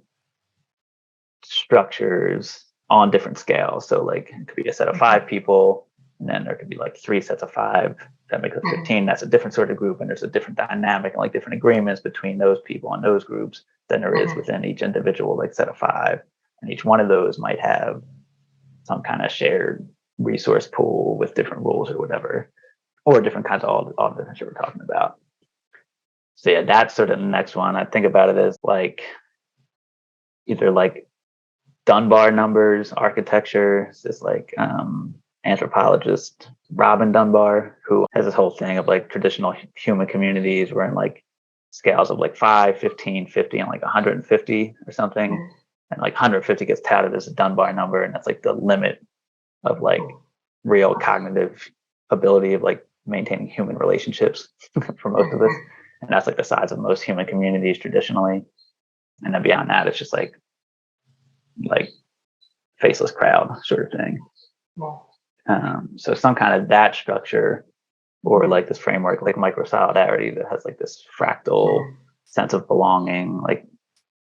structures on different scales. So like it could be a set of 5 people, and then there could be like 3 sets of 5 that make up 15. That's a different sort of group, and there's a different dynamic and like different agreements between those people and those groups than there is within each individual like set of 5. And each one of those might have some kind of shared resource pool with different rules or whatever, or different kinds of all the different shit we're talking about. So yeah, that's sort of the next one. I think about it as like either like Dunbar numbers architecture. This like anthropologist Robin Dunbar, who has this whole thing of like traditional human communities were in like scales of like 5, 15, 50, and like 150 or something. And like 150 gets touted as a Dunbar number, and that's like the limit of like real cognitive ability of like maintaining human relationships for most of us. And that's like the size of most human communities traditionally. And then beyond that, it's just like faceless crowd sort of thing. So some kind of that structure, or like this framework, like micro-solidarity, that has like this fractal sense of belonging, like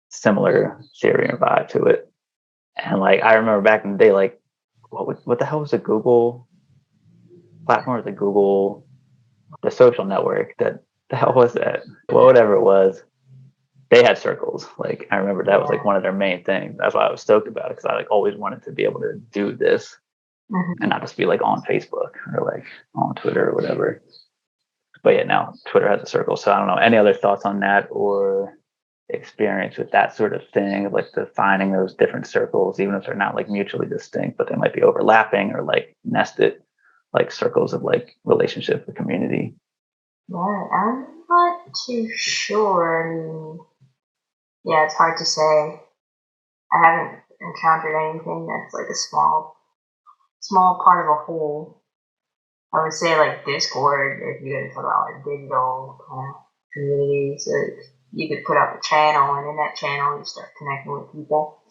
similar theory and vibe to it. And like I remember back in the day, like what the hell was the Google platform? The social network. That the hell was that? Well, whatever it was, they had circles. Like I remember that was like one of their main things. That's why I was stoked about it, because I like always wanted to be able to do this and not just be like on Facebook or like on Twitter or whatever. But yeah, now Twitter has a circle. So I don't know. Any other thoughts on that or experience with that sort of thing, of like defining those different circles, even if they're not like mutually distinct, but they might be overlapping or like nested, like circles of like relationship or community? Yeah, I'm not too sure. Yeah, it's hard to say. I haven't encountered anything that's like a small part of a whole. I would say like Discord, if you're gonna talk about like digital communities, you could put up a channel, and in that channel you start connecting with people.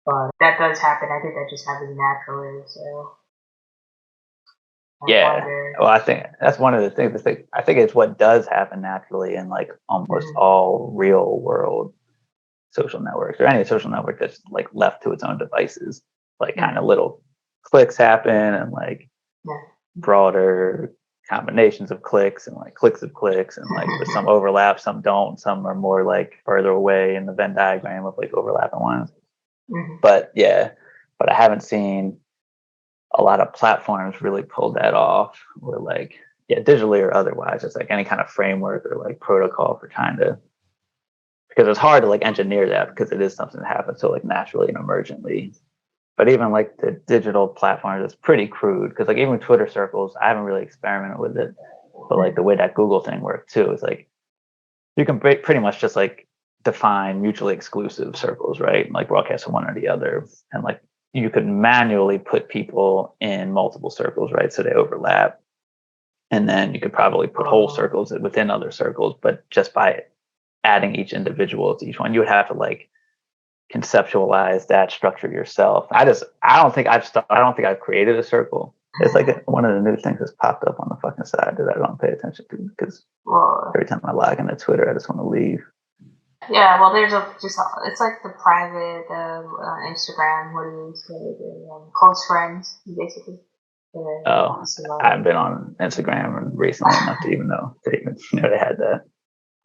But that does happen. I think that just happens naturally. So yeah, well, I think that's one of the things. I think it's what does happen naturally in like almost all real world social networks, or any social network that's like left to its own devices. Like kind of little clicks happen, and like broader combinations of clicks, and like clicks of clicks, and like with some overlap, some don't, some are more like further away in the Venn diagram of like overlapping ones. But yeah, but I haven't seen a lot of platforms really pull that off, or like, yeah, digitally or otherwise, it's like any kind of framework or like protocol for trying to, because it's hard to like engineer that because it is something that happens so like naturally and emergently. But even like the digital platforms, it's pretty crude because like even Twitter circles, I haven't really experimented with it, but like the way that Google thing worked too is like you can pretty much just like define mutually exclusive circles, right? Like broadcast one or the other, and like you could manually put people in multiple circles, right? So they overlap, and then you could probably put whole circles within other circles, but just by adding each individual to each one, you would have to like conceptualize that structure yourself. I don't think I've created a circle. It's like one of the new things that's popped up on the fucking side that I don't pay attention to because every time I log into Twitter, I just want to leave. Yeah, well, there's it's like the private Instagram. What do you say? Close friends, basically. Oh, I've been on Instagram recently enough to even know they had that.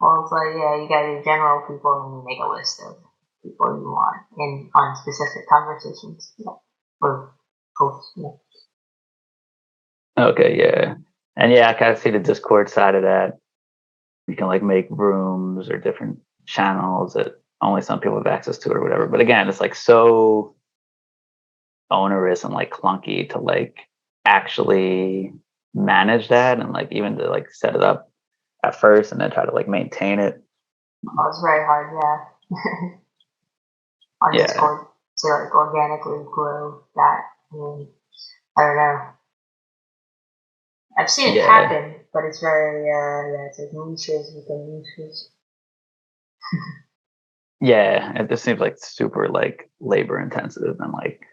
Well, it's like, yeah, you got your general people and you make a list of people you want on specific conversations. Yeah. Or posts. Yeah. Okay, yeah. And yeah, I kind of see the Discord side of that. You can like make rooms or different channels that only some people have access to or whatever. But again, it's like so onerous and like clunky to like actually manage that and like even to like set it up at first and then try to like maintain it. Oh, it's very hard, yeah. On Discord to like organically grow that. I don't know. I've seen it happen, but it's very it's like niches within niches. Yeah, it just seems like super like labor intensive and like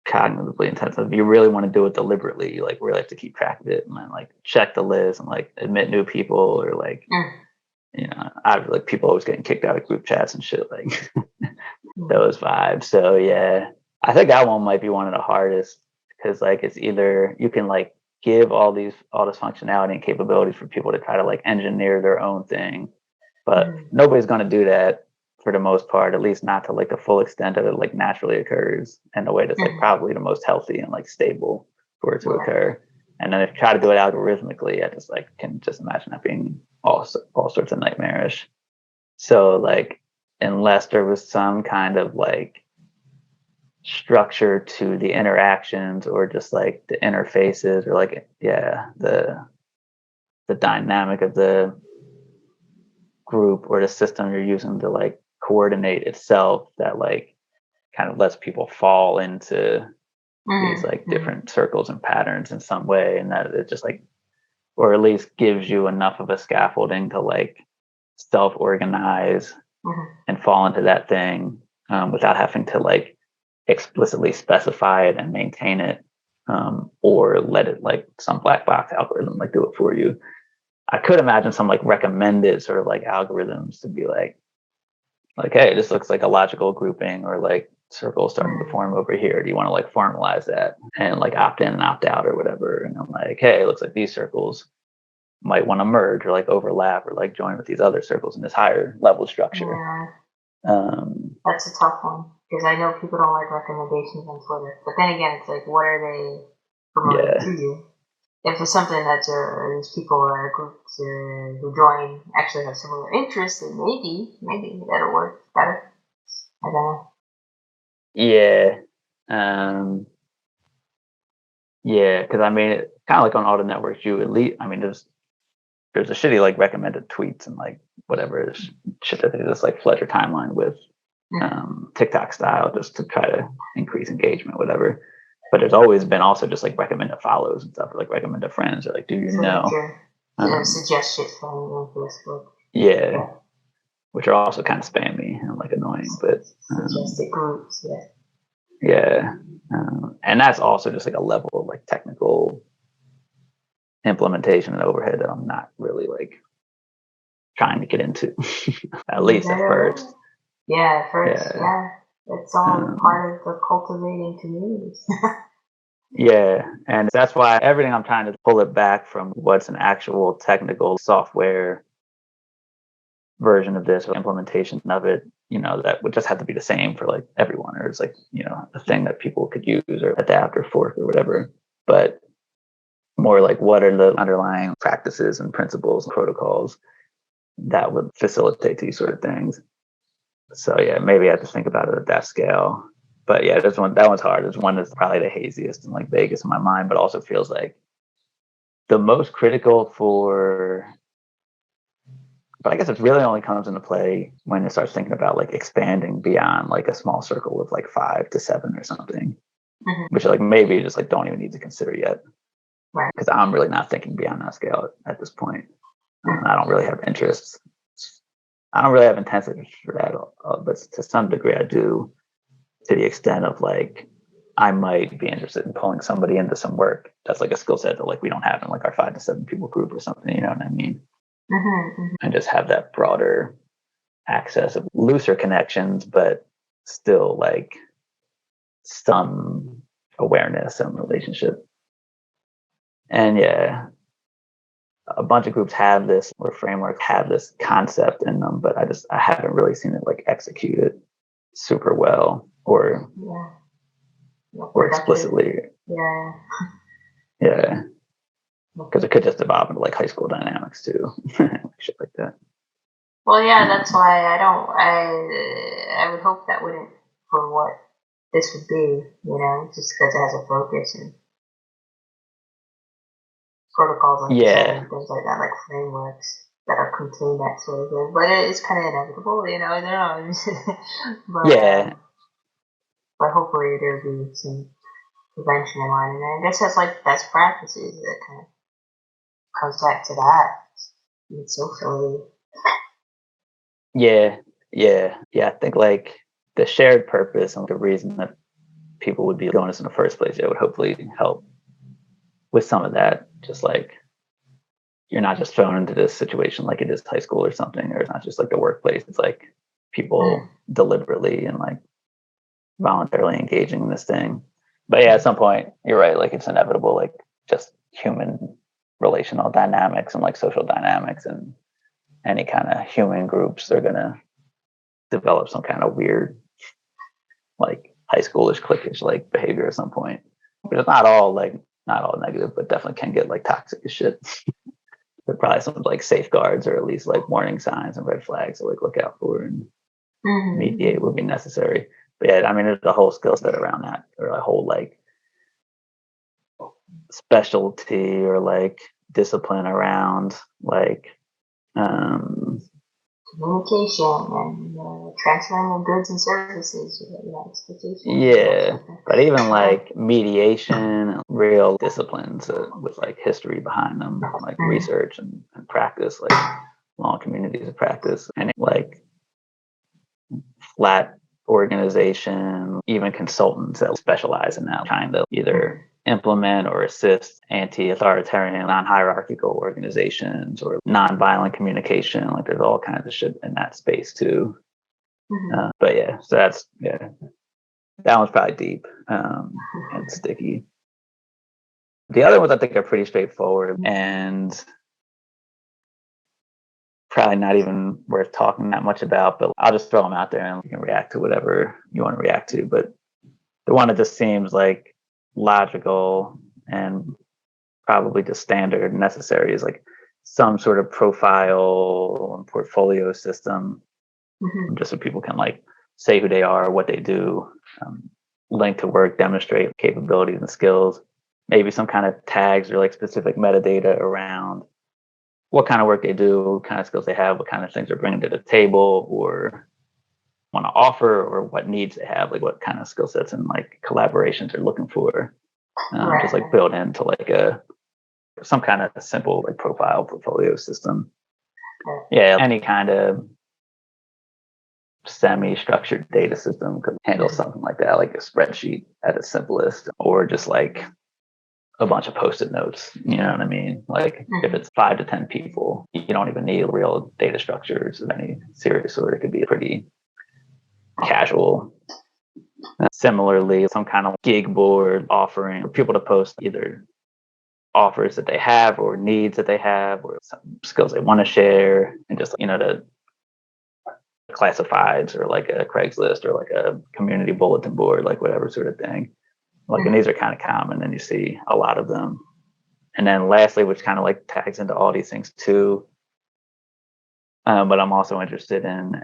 cognitively intensive. If you really want to do it deliberately, you like really have to keep track of it and then like check the list and like admit new people or like I like people always getting kicked out of group chats and shit like those vibes. So yeah, I think that one might be one of the hardest because like it's either you can like give all this functionality and capabilities for people to try to like engineer their own thing, but nobody's going to do that for the most part, at least not to like the full extent that it like naturally occurs in a way that's like probably the most healthy and like stable for it to occur. And then if you try to do it algorithmically, I just like can just imagine that being all sorts of nightmarish. So like unless there was some kind of like structure to the interactions or just like the interfaces or like the dynamic of the group or the system you're using to like coordinate itself that like kind of lets people fall into these like different circles and patterns in some way, and that it just like or at least gives you enough of a scaffolding to like self-organize and fall into that thing without having to like explicitly specify it and maintain it or let it like some black box algorithm like do it for you. I could imagine some like recommended sort of like algorithms to be like, hey, this looks like a logical grouping or like circle starting to form over here. Do you want to like formalize that and like opt in and opt out or whatever? And I'm like, hey, it looks like these circles might want to merge or like overlap or like join with these other circles in this higher level structure. That's a tough one because I know people don't like recommendations on Twitter, but then again, it's like, what are they promoting to you? If it's something that these people or groups who join actually have similar interests, then maybe that'll work better. I don't know. Yeah. Yeah, because I mean, kind of like on all the networks, you at least, I mean, there's a shitty like recommended tweets and like whatever shit that they just like flood your timeline with TikTok style just to try to increase engagement, whatever. But there's always been also just like recommended follows and stuff, or like recommended friends, or like, do you know? Suggest shit from Facebook. Yeah, which are also kind of spammy and like annoying, but suggested groups, and that's also just like a level of like technical implementation and overhead that I'm not really like trying to get into, at least at first. Yeah, it's all part of the cultivating communities. Yeah, and that's why everything I'm trying to pull it back from what's an actual technical software version of this or implementation of it, that would just have to be the same for like everyone, or it's like, a thing that people could use or adapt or fork or whatever. But more like, what are the underlying practices and principles and protocols that would facilitate these sort of things? So yeah, maybe I have to think about it at that scale. But yeah, that one's hard. It's one that's probably the haziest and like vaguest in my mind, but also feels like the most critical but I guess it really only comes into play when it starts thinking about like expanding beyond like a small circle of like 5 to 7 or something, which like maybe you just like don't even need to consider yet. Right. Because I'm really not thinking beyond that scale at this point. I don't really have interests. I don't really have intensive interest for that, but to some degree I do, to the extent of like, I might be interested in pulling somebody into some work that's like a skill set that like we don't have in like our 5 to 7 people group or something, you know what I mean? And just have that broader access of looser connections, but still like some awareness and relationship. And yeah, a bunch of groups have this, or frameworks have this concept in them, but I haven't really seen it like executed super well or explicitly. Yeah. Because it could just evolve into like high school dynamics too, shit like that. Well, yeah, that's why I would hope that wouldn't, for what this would be, just because it has a focus and protocols, like and things like that, like frameworks that are contained that sort of thing. But it is kind of inevitable, I don't know. But hopefully there'll be some prevention in line. And I guess that's like best practices that kind of comes back to that. It's socially. Yeah. I think like the shared purpose and the reason that people would be doing this in the first place, it would hopefully help with some of that. Just like, you're not just thrown into this situation like it is high school or something, or it's not just like the workplace. It's like people deliberately and like voluntarily engaging in this thing. But yeah, at some point, you're right. Like, it's inevitable, like just human relational dynamics and like social dynamics and any kind of human groups are going to develop some kind of weird, like high schoolish, cliquish like behavior at some point. But it's not all negative, but definitely can get like toxic as shit. There are probably some like safeguards or at least like warning signs and red flags to like look out for and mediate would be necessary. But yeah, I mean, there's a whole skill set around that, or a whole like specialty or like discipline around like communication and transferring of goods and services. Expectations. Yeah, but even like mediation, real disciplines with like history behind them, like research and practice, like long communities of practice, and like flat organization, even consultants that specialize in that kind of either implement or assist anti-authoritarian, non-hierarchical organizations or non-violent communication. Like, there's all kinds of shit in that space too. But yeah, so that one's probably deep and sticky. The other ones I think are pretty straightforward and probably not even worth talking that much about, but I'll just throw them out there and you can react to whatever you want to react to. But the one that just seems like logical and probably just standard and necessary is like some sort of profile and portfolio system, just so people can like say who they are, what they do, link to work, demonstrate capabilities and skills, maybe some kind of tags or like specific metadata around what kind of work they do, what kind of skills they have, what kind of things they're bringing to the table or want to offer, or what needs they have, like what kind of skill sets and like collaborations they're looking for. Just like build into like some kind of simple like profile portfolio system. Yeah, any kind of semi-structured data system could handle something like that, like a spreadsheet at its simplest, or just like a bunch of post-it notes. You know what I mean? Like if it's 5 to 10 people, you don't even need real data structures of any serious sort. It could be pretty casual. Similarly, some kind of gig board offering for people to post either offers that they have or needs that they have or some skills they want to share, and just to classifieds or like a Craigslist or like a community bulletin board, like whatever sort of thing. Like, and these are kind of common, and you see a lot of them. And then lastly, which kind of like tags into all these things too, but I'm also interested in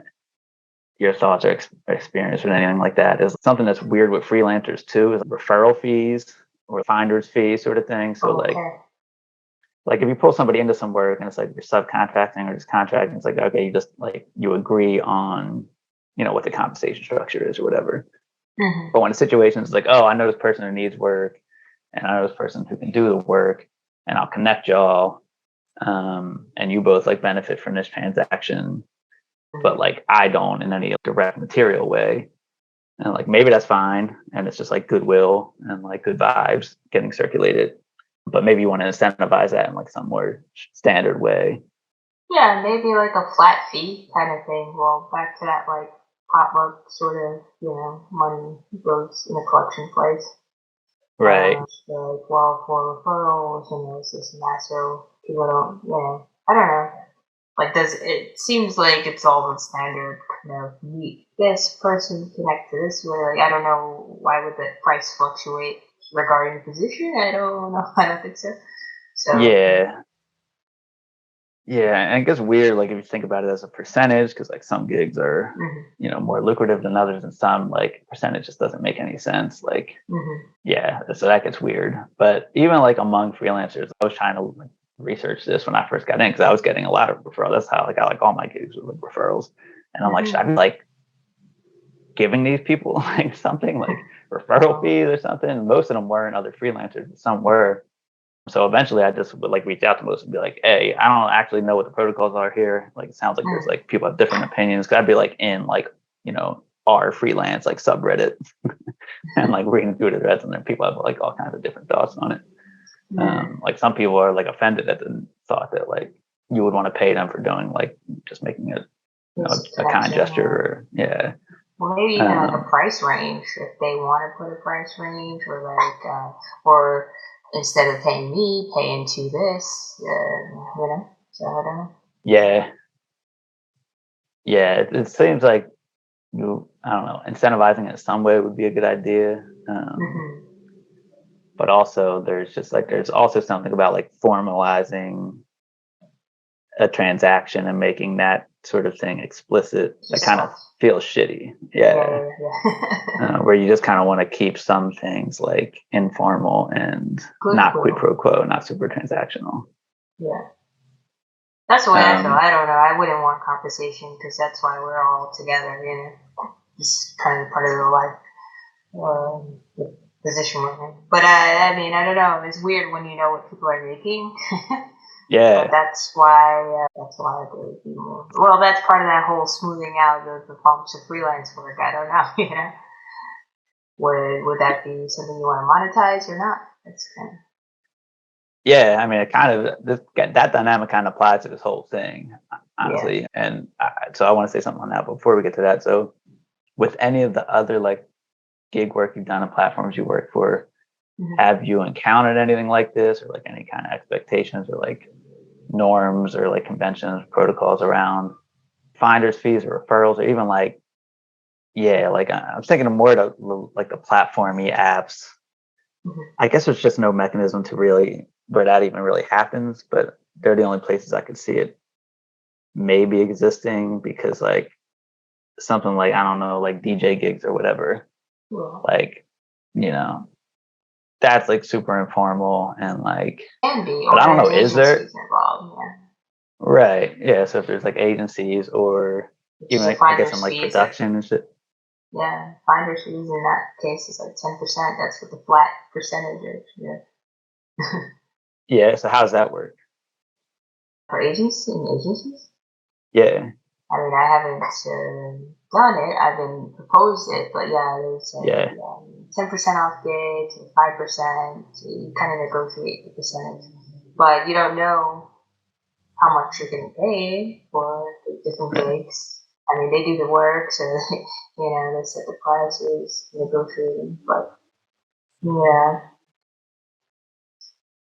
your thoughts or experience or anything like that, is something that's weird with freelancers too, is referral fees or finder's fees sort of thing. So like if you pull somebody into some work and it's like you're subcontracting or just contracting, it's like, okay, you just like, you agree on, what the compensation structure is or whatever. But when a situation is like, oh, I know this person who needs work and I know this person who can do the work and I'll connect y'all, and you both like benefit from this transaction, but like I don't in any direct material way. And like maybe that's fine. And it's just like goodwill and like good vibes getting circulated. But maybe you want to incentivize that in like some more standard way. Yeah, maybe like a flat fee kind of thing. Well, back to that like potluck sort of, money goes in a collection place. Right. Like, well, for referrals and this and that, so people don't, I don't know. Like, it seems like it's all the standard kind of meet this person, connect to this way. Like, I don't know, why would the price fluctuate regarding position? I don't know. I don't think so. So yeah, and it gets weird like if you think about it as a percentage, because like some gigs are more lucrative than others, and some like percentage just doesn't make any sense. Like so that gets weird. But even like among freelancers, I was trying to like research this when I first got in, because I was getting a lot of referrals. That's how like I like all my gigs with like referrals, and I'm like, should I be like giving these people like something like referral fees or something? Most of them weren't other freelancers, but some were. So eventually I just would like reach out to most and be like, hey, I don't actually know what the protocols are here. Like, it sounds like there's like people have different opinions. Cause I'd be like in like, our freelance like subreddit and like reading through the threads, and then people have like all kinds of different thoughts on it. Like some people are like offended at the thought that like you would want to pay them for doing like just making it a kind gesture or Well, maybe even like a price range if they want to put a price range, or like or instead of paying me, pay into this, so I don't know. It seems like I don't know, incentivizing it in some way would be a good idea. But also there's also something about like formalizing a transaction and making that sort of thing explicit that kind of feels shitty. Where you just kind of want to keep some things like informal and not quid pro quo, not super transactional. That's the way I feel. I don't know. I wouldn't want compensation, because that's why we're all together, It's kind of part of the life, the position we're in. But I mean, I don't know. It's weird when you know what people are making. But that's why I believe more. Well, that's part of that whole smoothing out the bumps of freelance work. I don't know, Would that be something you want to monetize or not? That's kind of. Yeah, I mean, it kind of that dynamic kind of applies to this whole thing, honestly. And so I want to say something on that before we get to that. So, with any of the other like gig work you've done and platforms you work for, have you encountered anything like this, or like any kind of expectations or like norms or like conventions, protocols around finders fees or referrals, or even like, like I'm thinking of more to like the platformy apps. I guess there's just no mechanism to really where that even really happens, but they're the only places I could see it maybe existing, because like something like, I don't know, like DJ gigs or whatever, like, that's like super informal and like, can be, but I don't know, is there involved, right? Yeah, so if there's like agencies or even like, I guess in like production and shit. Yeah, finder's fees in that case is like 10%. That's what the flat percentage is. So how does that work? For agencies? Yeah. I mean, I haven't done it. I've been proposed it, but there's 10% off gigs, 5%. So you kind of negotiate the percentage, but you don't know how much you're going to pay for the different gigs. I mean, they do the work, so they set the prices, negotiating. But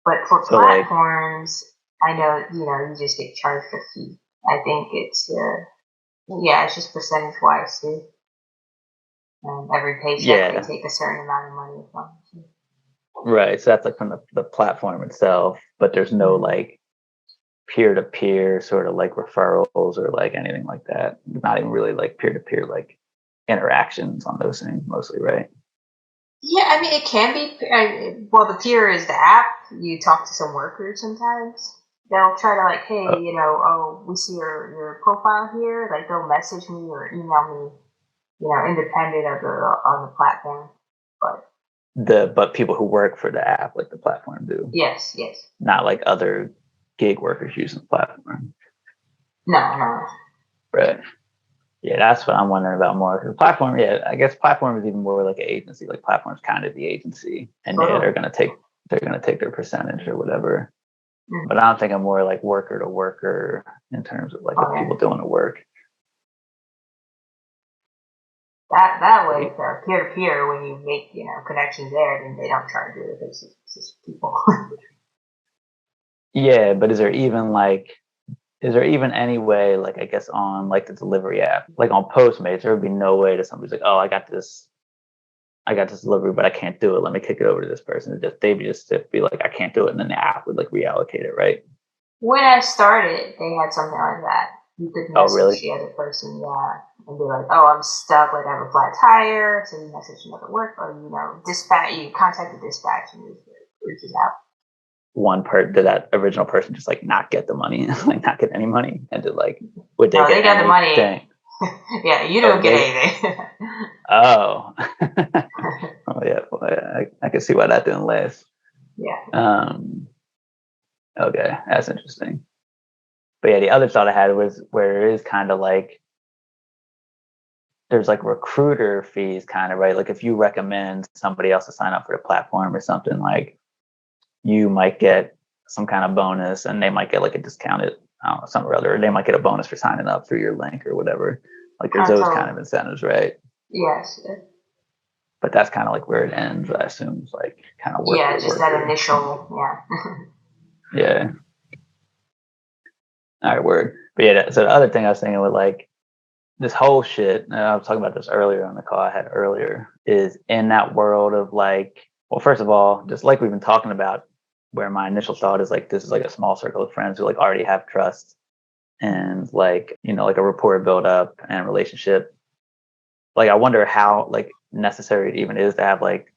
but for platforms, I know you just get charged a fee. I think it's Yeah, it's just percentage wise too. And every paycheck they Yeah, take a certain amount of money from. right. So that's like from the platform itself, but there's no Mhm. like peer-to-peer sort of like referrals or like anything like that. Not even really like peer-to-peer like interactions on those things mostly, right? Yeah, I mean, it can be. Well, the peer is the app. You talk to some workers sometimes. They'll try to like, hey, Uh, oh, we see your profile here. Like they'll message me or email me, independent of the on the platform. But but people who work for the app, like the platform, do, yes, yes, not like other gig workers using the platform, no, no. right? Yeah, that's what I'm wondering about more. Because platform, yeah, I guess platform is even more like an agency. Like platform's kind of the agency, and yeah, Totally. they're gonna take their percentage or whatever. Mhm. But I'm thinking more like worker to worker in terms of like Oh the yeah, people doing the work. that way, Like, peer to peer, when you make connections there, then they don't charge you. It's just people. yeah, but is there even any way, like I guess on like the delivery app, like on Postmates, there would be no way that somebody's like, oh, I got this delivery, but I can't do it. Let me kick it over to this person. They'd just be like, I can't do it, and then the app would like reallocate it, right? When I started, they had something like that. You could Oh, message really? the other person, yeah, and be like, "Oh, I'm stuck. Like I have a flat tire." So you message another work, or dispatch. You contact the dispatch and it reaches out. One part did that original person just like not get the money, like not get any money, and did like would they No, get they got the money. anything? Yeah, you Oh, don't did get they? anything. Oh, oh yeah. Well, I can see why that didn't last. Yeah. Um, okay, that's interesting. But yeah, the other thought I had was where it is kind of like there's like recruiter fees, kind of, right? Like if you recommend somebody else to sign up for the platform or something, like you might get some kind of bonus, and they might get like a discounted, I don't know, something or other. Or they might get a bonus for signing up through your link or whatever. Like there's those kind Totally. of incentives, right? Yes. But that's kind of like where it ends. I assume it's like kind of worker Yeah. to Just that worker. initial. Yeah. Yeah. All right, word. But yeah, so the other thing I was thinking with like this whole shit, and I was talking about this earlier on the call I had earlier, is in that world of like, well, first of all, just like we've been talking about, where my initial thought is like this is like a small circle of friends who like already have trust and like, like a rapport build up and relationship. Like I wonder how like necessary it even is to have like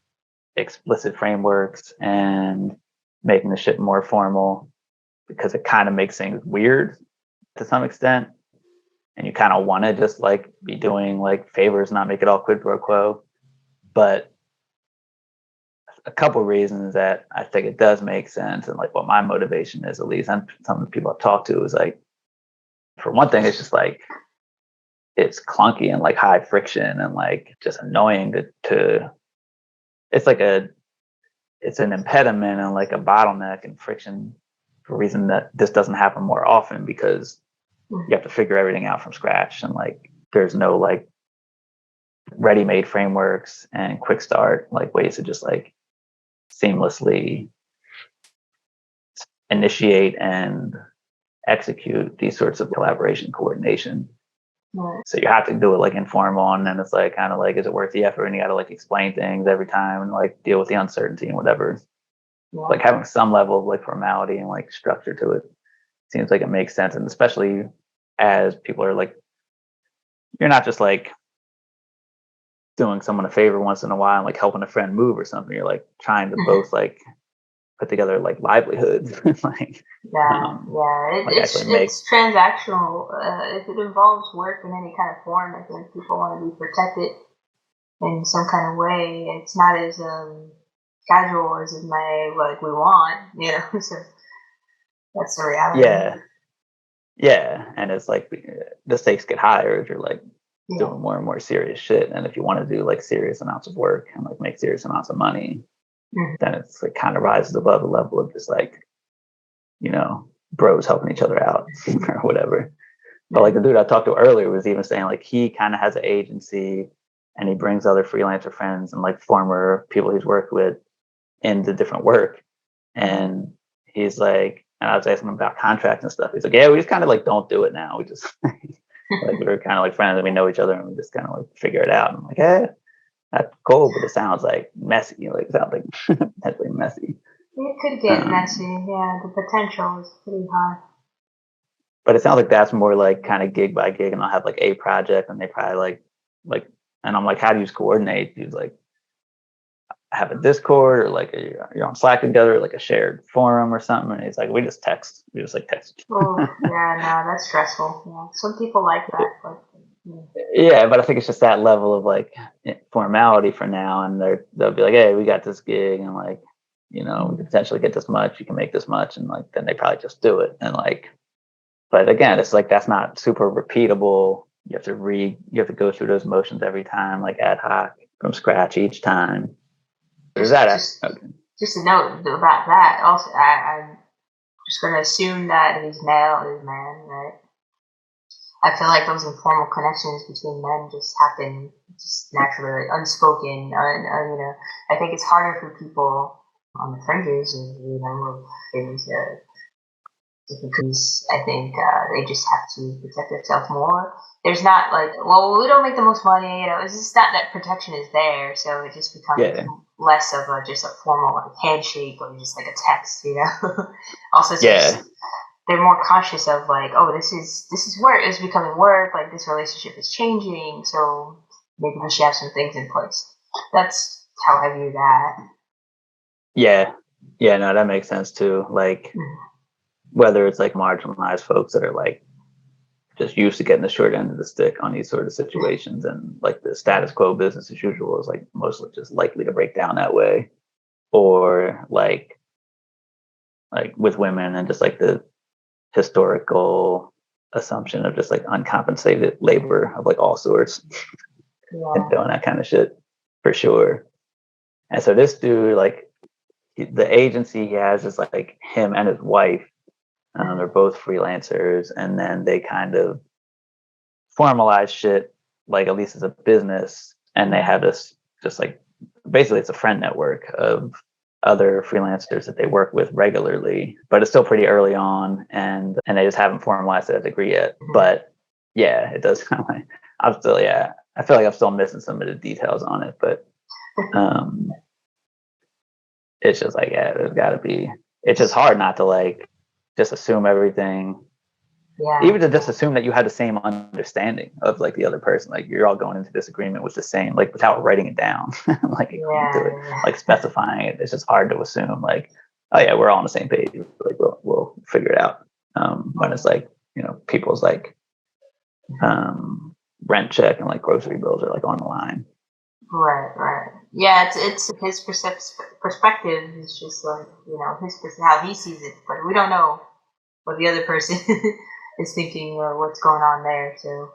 explicit frameworks and making the shit more formal, because it kind of makes things weird to some extent, and you kind of want to just like be doing like favors, not make it all quid pro quo. But a couple of reasons that I think it does make sense, and like what my motivation is, at least, and some of the people I've talked to, is like, for one thing, it's just like it's clunky and like high friction and like just annoying to it's like it's an impediment and like a bottleneck and friction for a reason that this doesn't happen more often, because you have to figure everything out from scratch, and like there's no like ready-made frameworks and quick start like ways to just like seamlessly initiate and execute these sorts of collaboration coordination. Right. So you have to do it like informal, and then it's like kind of like, is it worth the effort? And you got to like explain things every time and like deal with the uncertainty and whatever. Yeah. Like having some level of like formality and like structure to it seems like it makes sense, and especially as people are like, you're not just like doing someone a favor once in a while and like helping a friend move or something. You're like trying to both like put together like livelihoods, like Yeah, um yeah. like actually make. It's transactional. If it involves work in any kind of form, I think people want to be protected in some kind of way. It's not as casual as it may like we want. So that's the reality. Yeah, yeah, and it's like the stakes get higher if you're like Yeah. doing more and more serious shit, and if you want to do like serious amounts of work and like make serious amounts of money, Mhm. then it's like kind of rises above the level of just like, bros helping each other out or whatever. But like the dude I talked to earlier was even saying like he kind of has an agency, and he brings other freelancer friends and like former people he's worked with into different work. And he's like, and I was asking him about contracts and stuff. He's like, yeah, we just kind of like don't do it now. We just Like we were kind of like friends and we know each other and we just kind of like figure it out. And I'm like, hey, that's cool, but it sounds like messy. Like it sounds like potentially messy. It could get messy. Yeah, the potential is pretty high. But it sounds like that's more like kind of gig by gig, and I'll have like a project, and they probably like, and I'm like, how do you coordinate? He's like, have a Discord or like you're on Slack together, like a shared forum or something. And he's like, we just text. We just like text. Oh, yeah, no, that's stressful. Yeah, some people like that, but Yeah, but I think it's just that level of like formality for now, and they'll be like, hey, we got this gig, and like, we can potentially get this much. You can make this much, and like then they probably just do it, and like. But again, it's like that's not super repeatable. You have to go through those motions every time, like ad hoc from scratch each time. Is that okay? Just a note about that. Also, I'm just going to assume that he's male is man, right? I feel like those informal connections between men just happen just naturally, like, unspoken. I think it's harder for people on the fringes of things. Because I think they just have to protect themselves more. There's not like, well, we don't make the most money, it's just not that protection is there, so it just becomes less of just a formal like handshake or just like a text, Also, they're more conscious of like, oh, this is work, it's becoming work, like this relationship is changing, so maybe we should have some things in place. That's how I view that. Yeah, no, that makes sense too. Like. Whether it's like marginalized folks that are like just used to getting the short end of the stick on these sort of situations, and like the status quo business as usual is like mostly just likely to break down that way, or like with women and just like the historical assumption of just like uncompensated labor of like all sorts and doing that kind of shit for sure. And so this dude, like the agency he has is like him and his wife. They're both freelancers, and then they kind of formalize shit, like at least as a business. And they have this just like basically it's a friend network of other freelancers that they work with regularly, but it's still pretty early on, and they just haven't formalized it as a degree yet. But yeah, it does kind of like I feel like I'm still missing some of the details on it, but it's just like there's got to be. It's just hard not to like. Just assume everything. Yeah. Even to just assume that you had the same understanding of like the other person, like you're all going into this agreement with the same, like without writing it down, like specifying it. It's just hard to assume like, oh yeah, we're all on the same page. Like we'll figure it out. When it's like people's like rent check and like grocery bills are like on the line. Right. Yeah, it's his perspective is just like how he sees it, but we don't know what the other person is thinking or what's going on there. So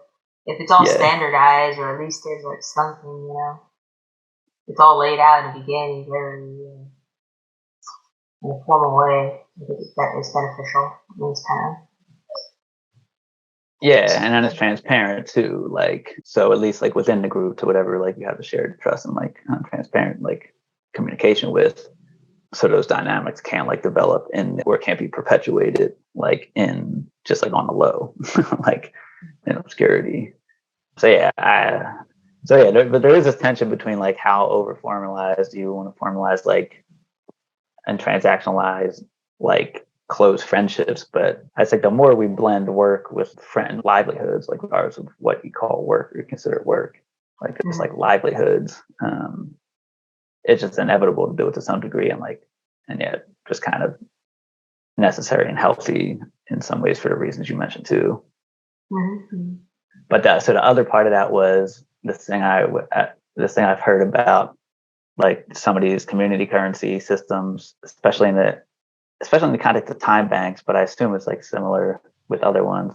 if it's all standardized, or at least there's like something, it's all laid out in the beginning, very in a formal way. I think it's beneficial in this kind of. Yeah, and then it's transparent too. Like, so at least like within the group to whatever, like you have a shared trust and like transparent like communication with. So those dynamics can't like develop or can't be perpetuated like in just like on the low, like in obscurity. So but there is this tension between like how over formalized you want to formalize like and transactionalize like close friendships. But I think the more we blend work with friend livelihoods, like regardless of what you call work or consider work, like it's like livelihoods, it's just inevitable to do it to some degree, and yet just kind of necessary and healthy in some ways for the reasons you mentioned too. Mm-hmm. But so the other part of that was this thing I've heard about, like some of these community currency systems, especially in the context of time banks, but I assume it's like similar with other ones.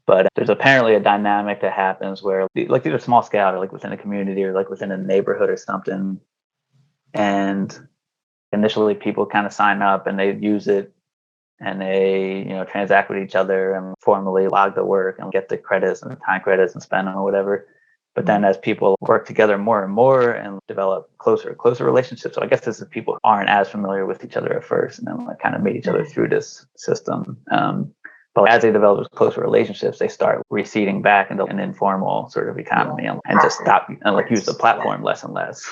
But there's apparently a dynamic that happens where like these are small scale or like within a community or like within a neighborhood or something. And initially people kind of sign up and they use it and they, transact with each other and formally log the work and get the credits and the time credits and spend them or whatever. But then as people work together more and more and develop closer relationships, so I guess this is people who aren't as familiar with each other at first and then like kind of meet each other through this system. But as they develop those closer relationships, they start receding back into an informal sort of economy and just stop and like use the platform less and less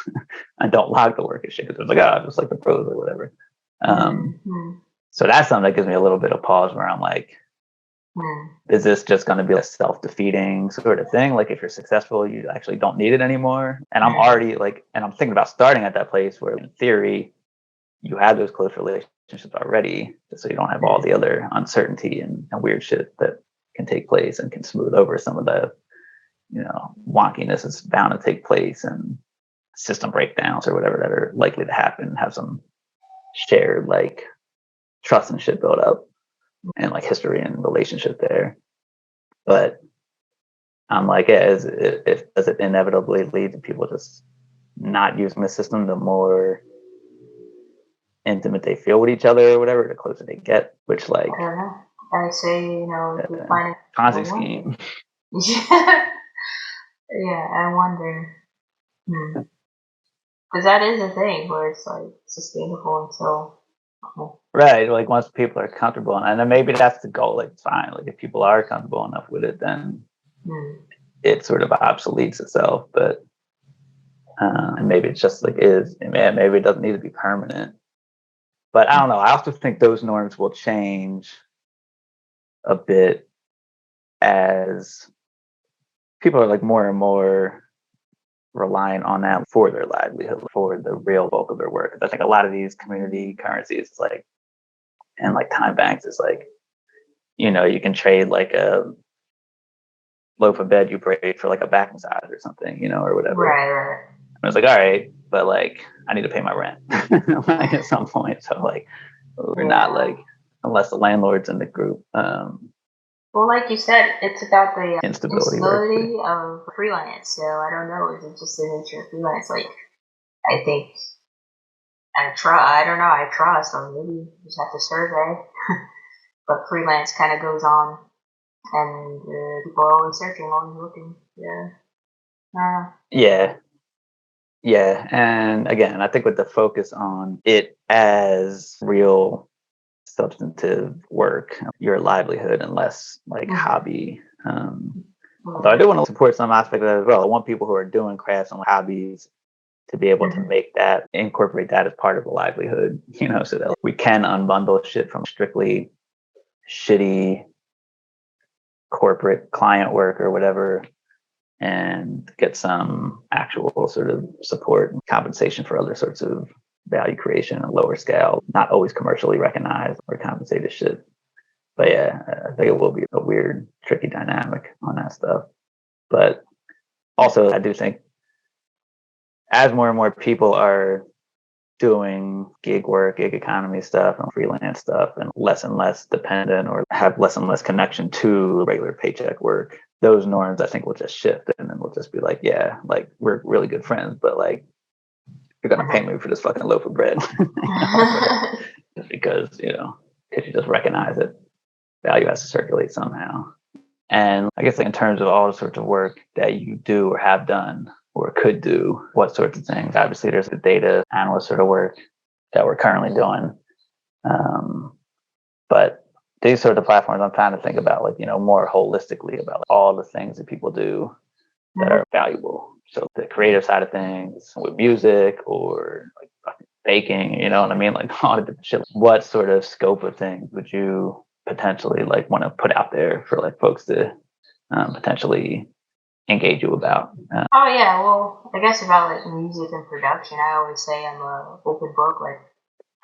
and don't log the work and shit. Because it's like, oh, just like the pros or whatever. So that's something that gives me a little bit of pause where I'm like, is this just going to be a self-defeating sort of thing? Like if you're successful, you actually don't need it anymore. And I'm already like, and I'm thinking about starting at that place where in theory, you have those close relationships already, so you don't have all the other uncertainty and weird shit that can take place and can smooth over some of the, wonkiness that's bound to take place and system breakdowns or whatever that are likely to happen. Have some shared like trust and shit built up and like history and relationship there. But I'm like, does it inevitably lead to people just not using the system the more intimate they feel with each other or whatever, the closer they get, which like I don't know. I say, if you find it Ponzi scheme. Yeah, I wonder. Because that is a thing where it's like sustainable until right, like once people are comfortable, and then maybe that's the goal. Like it's fine. Like if people are comfortable enough with it, then it sort of obsoletes itself. But and maybe it's just like maybe it doesn't need to be permanent. But I don't know. I also think those norms will change a bit as people are like more and more reliant on that for their livelihood, for the real bulk of their work. I think a lot of these community currencies, like, and like time banks, is like, you can trade like a loaf of bread you braid for like a back massage or something, or whatever. Right. I was like, all right, but like I need to pay my rent like at some point. So like we're not like, unless the landlord's in the group. Well, like you said, it's about the instability of freelance. So I don't know. Is it just the nature of freelance? Like, I think I don't know. I trust, or maybe you just have to survey. But freelance kind of goes on, and people are always searching, always looking. Yeah. And again, I think with the focus on it as real substantive work, your livelihood, and less like hobby. Although I do want to support some aspect of that as well. I want people who are doing crafts and hobbies to be able to incorporate that as part of a livelihood, so that we can unbundle shit from strictly shitty corporate client work or whatever and get some actual sort of support and compensation for other sorts of value creation on a lower scale, not always commercially recognized or compensated shit. But yeah, I think it will be a weird, tricky dynamic on that stuff. But also, I do think as more and more people are doing gig work, gig economy stuff, and freelance stuff, and less dependent or have less and less connection to regular paycheck work, those norms I think will just shift, and then we'll just be like, yeah, like we're really good friends, but like you're gonna pay me for this fucking loaf of bread, just because if you just recognize it, value has to circulate somehow. And I guess like in terms of all the sorts of work that you do or have done or could do, what sorts of things? Obviously, there's the data analyst sort of work that we're currently doing. But these sort of platforms, I'm trying to think about like, more holistically about all the things that people do that are valuable. So the creative side of things with music or like baking, you know what I mean? Like all the different shit. What sort of scope of things would you potentially like want to put out there for like folks to potentially engage you about? Well, I guess about like music and production, I always say I'm an open book. Like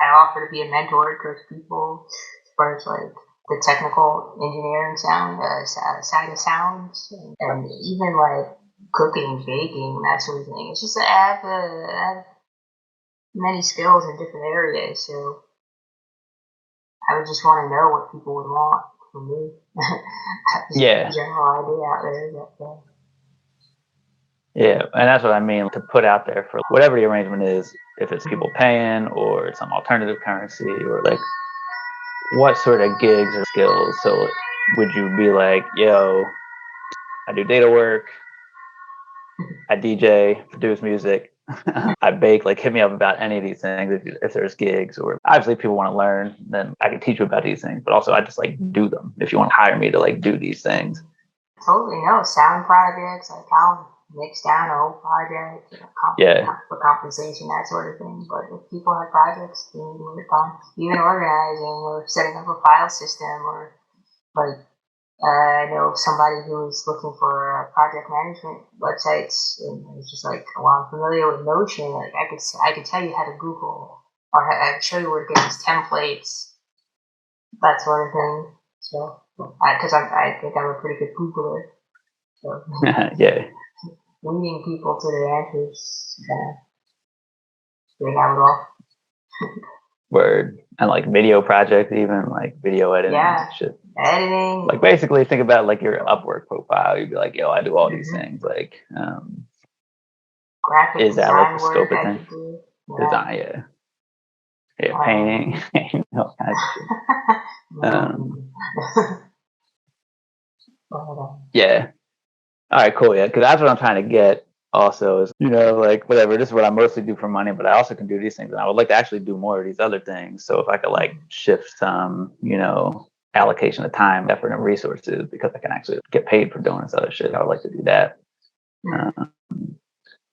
I offer to be a mentor to people as far as like the technical engineering side of sounds, and even like cooking, baking, that sort of thing. It's just that I have many skills in different areas, so I would just want to know what people would want from me. Yeah. General idea out there. Yeah, and that's what I mean, to put out there for whatever the arrangement is, if it's people paying or some alternative currency or like what sort of gigs or skills. So would you be like, yo, I do data work, I DJ, produce music, I bake, like hit me up about any of these things if there's gigs, or obviously people want to learn, then I can teach you about these things, but also I just like do them if you want to hire me to like do these things. Totally, no, sound projects, like I'll mix down a whole project, Yeah. for compensation, that sort of thing. But if people have projects they need to work on, even organizing or setting up a file system, or like I know somebody who was looking for project management websites, and it's just like, well, I'm familiar with Notion. Like I could tell you how to Google, or I could show you where to get these templates, that sort of thing. So, because I think I'm a pretty good Googler. So, Yeah. leading people to their answers, figuring out it all. Word. And like video projects, even like video editing Yeah, and shit. editing. Like basically think about like your Upwork profile. You'd be like, yo, I do all these things. Like, graphic is that like design the scope work of I things? could do. Design, yeah. Yeah, painting, all kinds of shit. Yeah. All right, cool. Yeah, because that's what I'm trying to get. Also, is like whatever. This is what I mostly do for money, but I also can do these things, and I would like to actually do more of these other things. So if I could like shift some, allocation of time, effort, and resources, because I can actually get paid for doing this other shit, I would like to do that.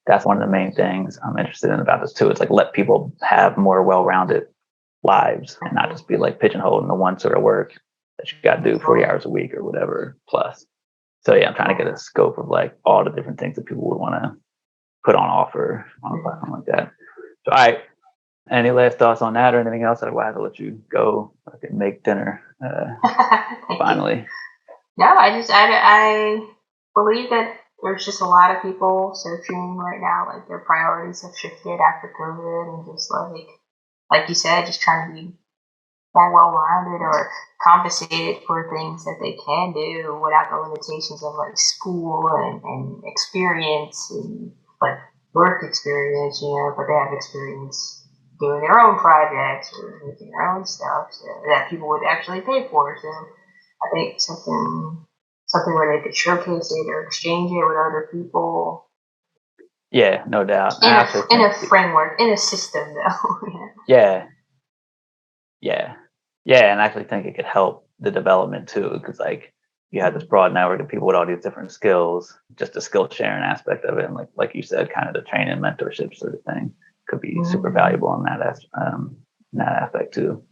That's one of the main things I'm interested in about this too. It's like let people have more well-rounded lives and not just be like pigeonholed into one sort of work that you got to do 40 hours a week or whatever plus. So yeah, I'm trying to get a scope of like all the different things that people would want to put on offer on a platform like that. So, all right. Any last thoughts on that or anything else? Otherwise, I'll let you go. I can make dinner. Finally. No, I believe that there's just a lot of people searching right now. Like their priorities have shifted after COVID, and just like you said, just trying to be more well-rounded or compensated for things that they can do without the limitations of like school and experience and like work experience, but they have experience doing their own projects or making their own stuff that people would actually pay for. So I think something where they could showcase it or exchange it with other people. Yeah, no doubt. In a framework, in a system, though. Yeah. And I actually think it could help the development too, because like you have this broad network of people with all these different skills. Just the skill sharing aspect of it, and like you said, kind of the training mentorship sort of thing could be super valuable in that aspect too.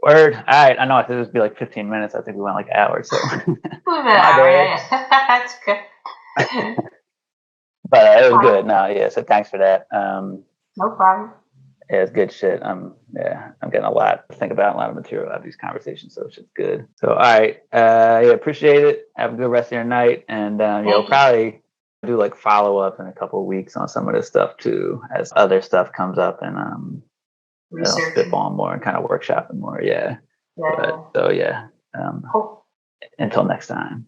Word. All right. I know I said this would be like 15 minutes. I think we went like hours. So That's good. But it was good. No, yeah. So thanks for that. No problem. Yeah, it's good shit. I'm getting a lot to think about, a lot of material out of these conversations. So it's just good. So all right. Yeah, appreciate it. Have a good rest of your night. And you'll probably do like follow up in a couple of weeks on some of this stuff too, as other stuff comes up, and spitball more and kind of workshopping more. Yeah. So yeah. Cool. Until next time.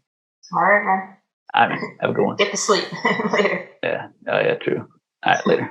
All right, man. I mean, have a good one. Get to sleep later. Yeah. Oh yeah, true. All right, later.